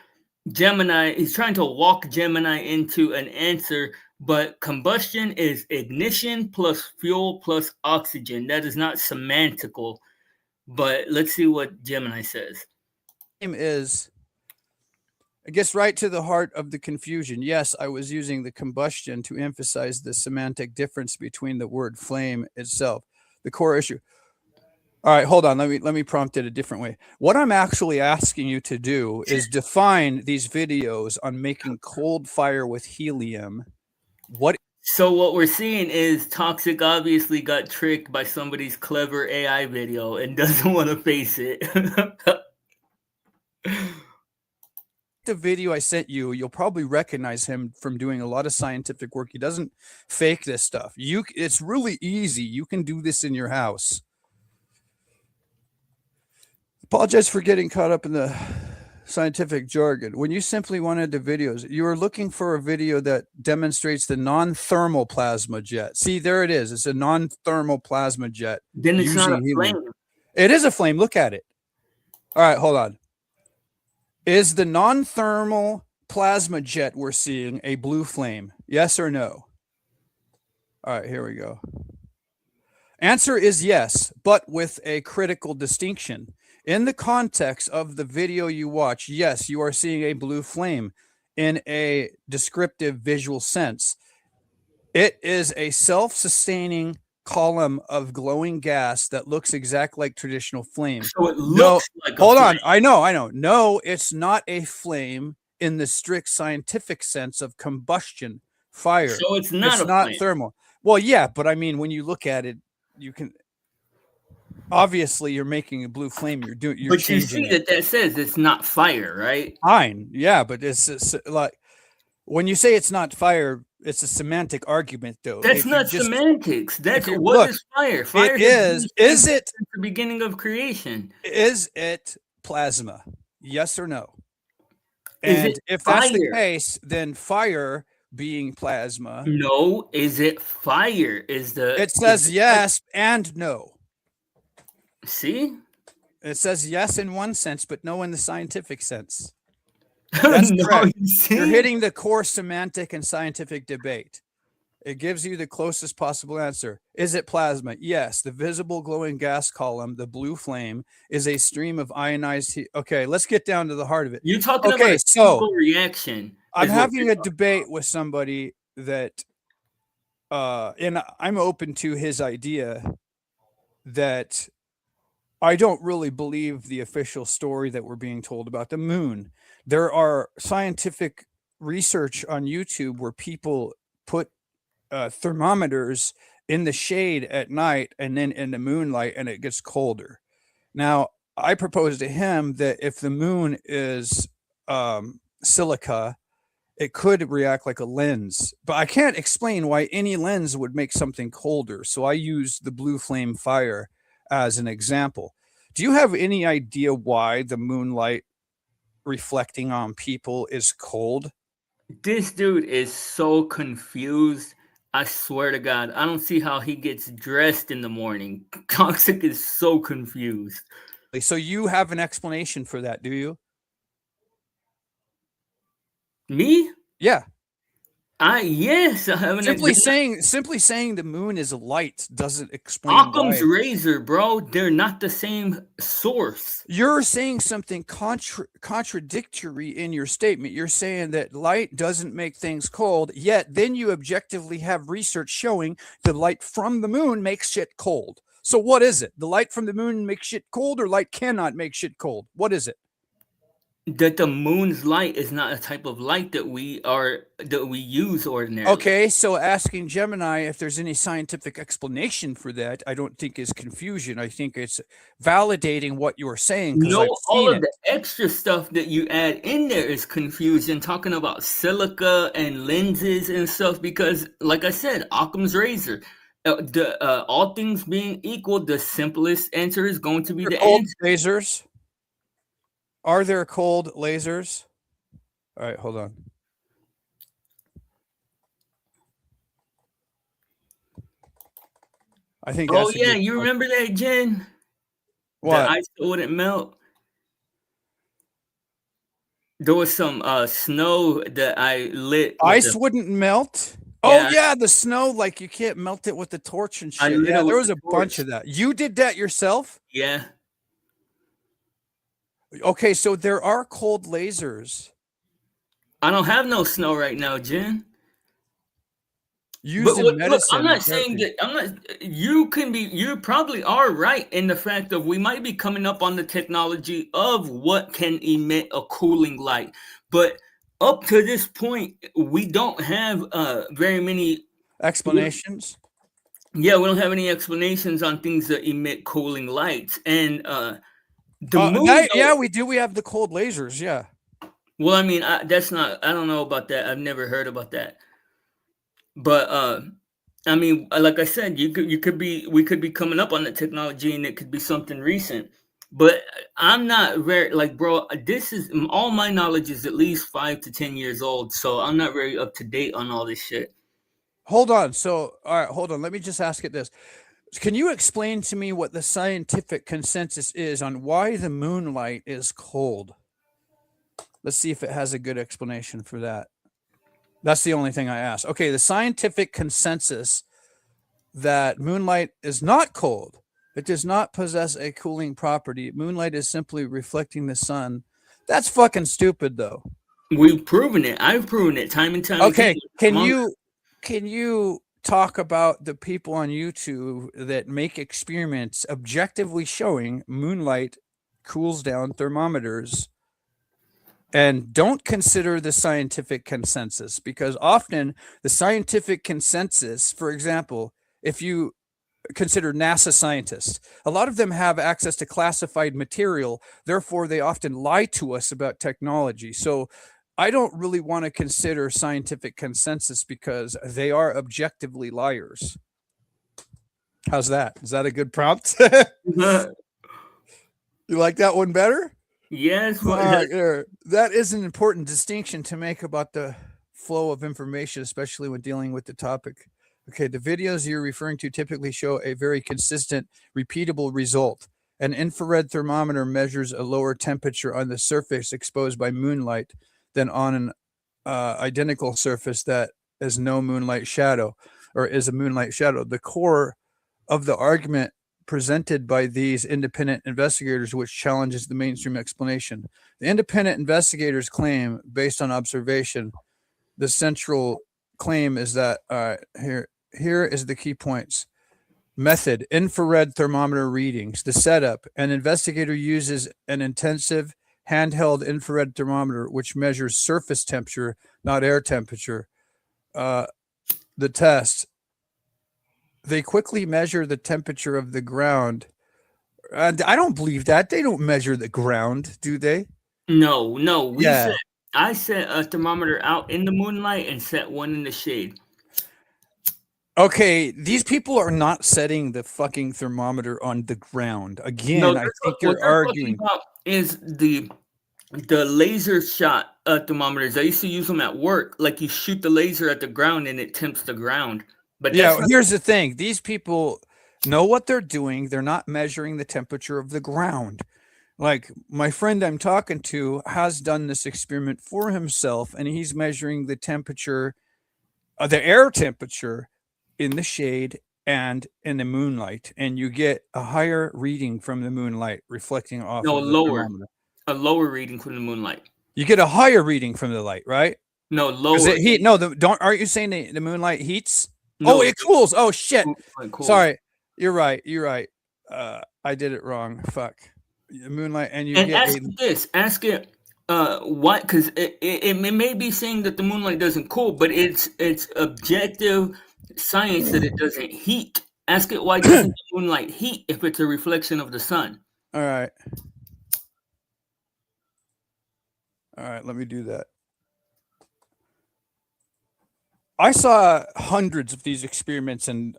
Gemini, he's trying to walk Gemini into an answer, but combustion is ignition plus fuel plus oxygen. That is not semantical. But let's see what Gemini says. is, it gets right to the heart of the confusion. Yes, I was using the combustion to emphasize the semantic difference between the word flame itself, the core issue. All right, hold on. Let me prompt it a different way. What I'm actually asking you to do is define these videos on making cold fire with helium. So what we're seeing is Toxic obviously got tricked by somebody's clever AI video and doesn't want to face it. The video I sent you, you'll probably recognize him from doing a lot of scientific work. He doesn't fake this stuff. It's really easy. You can do this in your house. Apologize for getting caught up in the scientific jargon. When you simply wanted the videos, you were looking for a video that demonstrates the non-thermal plasma jet. See, there it is. It's a non-thermal plasma jet. Then it's not a using helium. flame. It is a flame. Look at it. All right, hold on. Is the non-thermal plasma jet we're seeing a blue flame? Yes or no? All right, here we go. Answer is yes, but with a critical distinction. In the context of the video you watch, yes, you are seeing a blue flame in a descriptive visual sense. It is a self-sustaining column of glowing gas that looks exactly like traditional flame. So it looks like a hold flame. on. I know. No, it's not a flame in the strict scientific sense of combustion, fire. So it's not a not flame. thermal. Well, yeah, but I mean, when you look at it, you can obviously you're making a blue flame. You're But you see that says it's not fire, right? Fine, yeah, but it's like when you say it's not fire, it's a semantic argument, though. That's not semantics. That's what is fire. Fire is it since the beginning of creation? Is it plasma? Yes or no? Is And it if that's the fire? case, then fire being plasma. No, is it fire? It says yes and no. See? It says yes in one sense, but no in the scientific sense. That's No, correct. you You're see? hitting the core semantic and scientific debate. It gives you the closest possible answer. Is it plasma? Yes. The visible glowing gas column, the blue flame, is a stream of ionized heat. Okay, let's get down to the heart of it. You're talking about a chemical reaction. I'm is what having you're a debate with somebody that, and I'm open to his idea that I don't really believe the official story that we're being told about the moon. There are scientific research on YouTube where people put thermometers in the shade at night and then in the moonlight, and it gets colder. Now, I propose to him that if the moon is silica, it could react like a lens, but I can't explain why any lens would make something colder. So I use the blue flame fire as an example. Do you have any idea why the moonlight reflecting on people is cold? This dude is so confused. I swear to God, I don't see how he gets dressed in the morning. Toxic is so confused. So you have an explanation for that, do you? Me? Yeah. Yes, I have an Simply saying the moon is light doesn't explain Occam's why. razor, bro. They're not the same source. You're saying something contradictory in your statement. You're saying that light doesn't make things cold, yet then you objectively have research showing the light from the moon makes shit cold. So what is it? The light from the moon makes shit cold, or light cannot make shit cold? What is it? That the moon's light is not a type of light that we use ordinarily. Okay, so asking Gemini if there's any scientific explanation for that, I don't think is confusion. I think it's validating what you're saying. No, all of the extra stuff that you add in there is confusion, talking about silica and lenses and stuff, because like I said, Occam's razor, all things being equal, the simplest answer is going to be the cold answer. lasers. Are there cold lasers? All right, hold on. I think. Oh yeah, you remember that, Jen? What? The ice wouldn't melt. There was some snow that I lit. Ice wouldn't melt. Yeah. Oh yeah, the snow, like you can't melt it with the torch and shit. Yeah, there was a bunch of that. You did that yourself? Yeah. Okay, so there are cold lasers. I don't have no snow right now, Jen. Used in medicine. Look, I'm not saying that. I'm not. You can be. You probably are right in the fact that we might be coming up on the technology of what can emit a cooling light, but up to this point, we don't have very many explanations. Yeah, we don't have any explanations on things that emit cooling lights, and the moon. Yeah, we do. We have the cold lasers. Yeah. Well, I mean, that's not. I don't know about that. I've never heard about that. But I mean, like I said, we could be coming up on the technology, and it could be something recent. But I'm not very bro. This is all my knowledge is at least 5 to 10 years old, so I'm not very up to date on all this shit. Hold on. So, all right, hold on. Let me just ask it this: can you explain to me what the scientific consensus is on why the moonlight is cold? Let's see if it has a good explanation for that. That's the only thing I asked. Okay, the scientific consensus that moonlight is not cold. It does not possess a cooling property. Moonlight is simply reflecting the sun. That's fucking stupid, though. We've proven it. I've proven it time and time again. Okay, can you talk about the people on YouTube that make experiments objectively showing moonlight cools down thermometers? And don't consider the scientific consensus, because often the scientific consensus, for example, if you consider NASA scientists, a lot of them have access to classified material. Therefore, they often lie to us about technology. So I don't really want to consider scientific consensus because they are objectively liars. How's that? Is that a good prompt? You like that one better? Yes. That is an important distinction to make about the flow of information, especially when dealing with the topic. Okay, the videos you're referring to typically show a very consistent, repeatable result. An infrared thermometer measures a lower temperature on the surface exposed by moonlight than on an identical surface that is no moonlight shadow, or is a moonlight shadow. The core of the argument presented by these independent investigators, which challenges the mainstream explanation. The independent investigators claim, based on observation, the central claim is that here is the key points. Method: infrared thermometer readings. The setup: an investigator uses an intensive handheld infrared thermometer which measures surface temperature, not air temperature. The test: they quickly measure the temperature of the ground. And I don't believe that. They don't measure the ground, do they? No. I set a thermometer out in the moonlight and set one in the shade. Okay, these people are not setting the fucking thermometer on the ground. Again, I think you're arguing. Is the the laser shot thermometers. I used to use them at work. Like you shoot the laser at the ground and it temps the ground. But Yeah, that's not, here's the thing. These people know what they're doing. They're not measuring the temperature of the ground. Like my friend I'm talking to has done this experiment for himself, and he's measuring the temperature, the air temperature in the shade and in the moonlight, and you get a higher reading from the moonlight reflecting off no of the lower, thermometer. a lower reading from the moonlight. You get a higher reading from the light, right? No Because lower. it heat. No, don't. Aren't you saying the moonlight heats? No, Oh, it cools. Oh shit. cool. Sorry, you're right. You're right. I did it wrong. Fuck. Moonlight, and you And get ask it this. Ask it. What? Because it may be saying that the moonlight doesn't cool, but it's objective science that it doesn't heat. Ask it why doesn't the moonlight heat if it's a reflection of the sun? All right. All right. Let me do that. I saw hundreds of these experiments and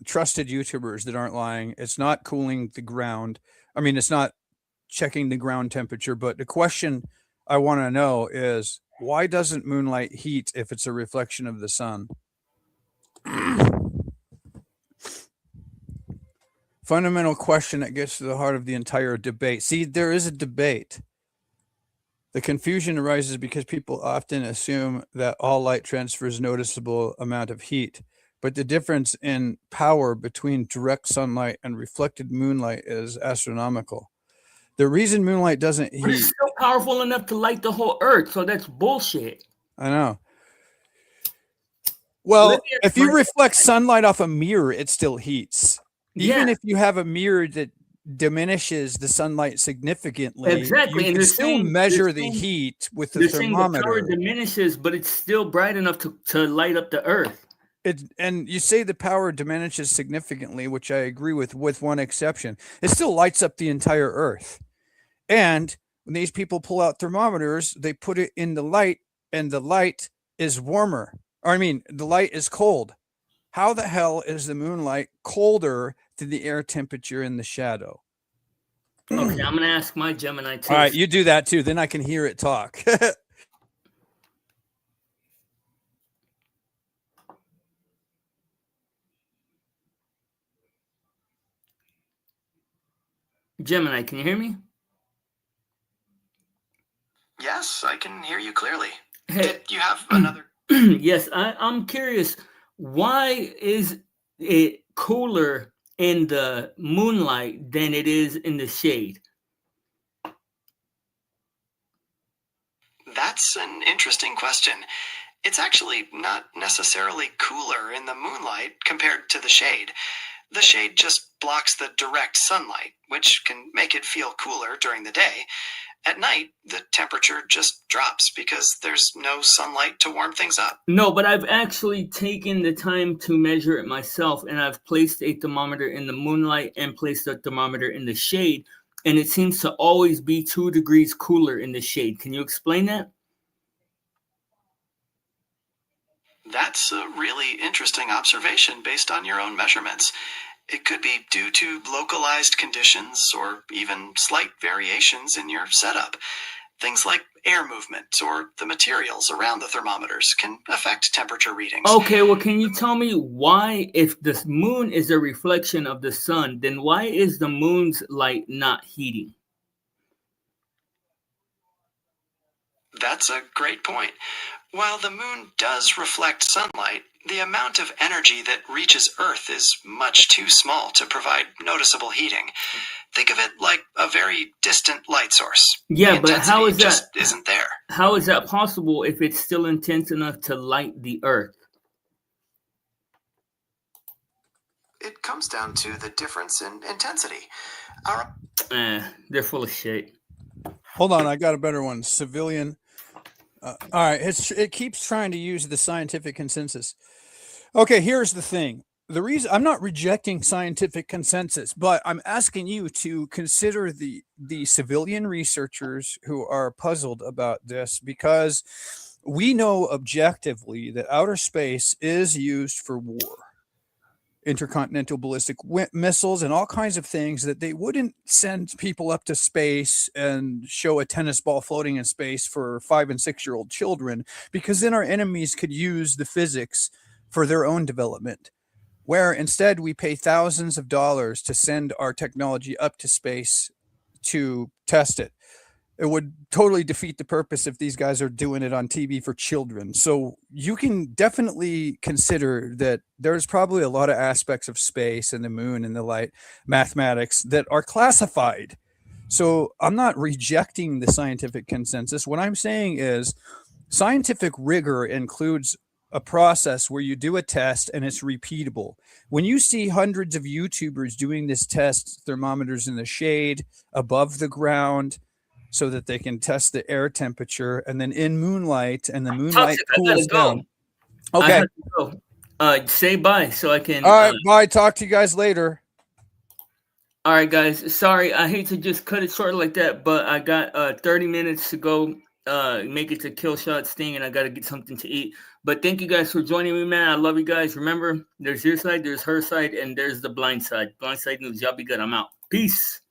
trusted YouTubers that aren't lying. It's not cooling the ground. I mean, it's not checking the ground temperature, but the question I want to know is why doesn't moonlight heat if it's a reflection of the sun? Fundamental question that gets to the heart of the entire debate. See, there is a debate. The confusion arises because people often assume that all light transfers noticeable amount of heat, but the difference in power between direct sunlight and reflected moonlight is astronomical. The reason moonlight doesn't But it's heat, still powerful enough to light the whole earth, so that's bullshit. I know. Well, Let me ask if you my- reflect sunlight off a mirror, it still heats. Even Yeah. if you have a mirror that diminishes the sunlight significantly, Exactly, you and can they're still saying- measure they're the saying- heat with the They're saying the power thermometer. diminishes, but it's still bright enough to light up the earth. And you say the power diminishes significantly, which I agree with one exception. It still lights up the entire earth. And when these people pull out thermometers, they put it in the light, and the light is warmer. Or I mean, the light is cold. How the hell is the moonlight colder than the air temperature in the shadow? Okay, I'm gonna ask my Gemini too. All right, you do that too. Then I can hear it talk. Gemini, can you hear me? Yes, I can hear you clearly. Hey. Did you have another? Yes, I'm curious. Why is it cooler in the moonlight than it is in the shade? That's an interesting question. It's actually not necessarily cooler in the moonlight compared to the shade. The shade just blocks the direct sunlight, which can make it feel cooler during the day. At night, the temperature just drops because there's no sunlight to warm things up. No, but I've actually taken the time to measure it myself, and I've placed a thermometer in the moonlight and placed a thermometer in the shade, and it seems to always be 2 degrees cooler in the shade. Can you explain that? That's a really interesting observation based on your own measurements. It could be due to localized conditions or even slight variations in your setup. Things like air movement or the materials around the thermometers can affect temperature readings. Okay, well, can you tell me why, if the moon is a reflection of the sun, then why is the moon's light not heating? That's a great point. While the moon does reflect sunlight, the amount of energy that reaches Earth is much too small to provide noticeable heating. Think of it like a very distant light source. Yeah, The but how intensity is that? just isn't there. How is that possible if it's still intense enough to light the Earth? It comes down to the difference in intensity. Our They're full of shit. Hold on, I got a better one. Civilian. All right, it keeps trying to use the scientific consensus. Okay, here's the thing. The reason I'm not rejecting scientific consensus, but I'm asking you to consider the civilian researchers who are puzzled about this, because we know objectively that outer space is used for war. intercontinental ballistic missiles and all kinds of things that they wouldn't send people up to space and show a tennis ball floating in space for 5 and 6 year old children, because then our enemies could use the physics for their own development. Where instead we pay thousands of dollars to send our technology up to space to test it. It would totally defeat the purpose if these guys are doing it on TV for children. So you can definitely consider that there's probably a lot of aspects of space and the moon and the light mathematics that are classified. So I'm not rejecting the scientific consensus. What I'm saying is scientific rigor includes a process where you do a test and it's repeatable. When you see hundreds of YouTubers doing this test, thermometers in the shade, above the ground, so that they can test the air temperature, and then in moonlight, and the moonlight cools down. Okay. I have to go. Say bye so I can. All right, bye. Talk to you guys later. All right, guys. Sorry, I hate to just cut it short like that, but I got 30 minutes to go make it to Killshot Sting, and I got to get something to eat. But thank you guys for joining me, man. I love you guys. Remember, there's your side, there's her side, and there's the blind side. Blind side news. Y'all be good. I'm out. Peace.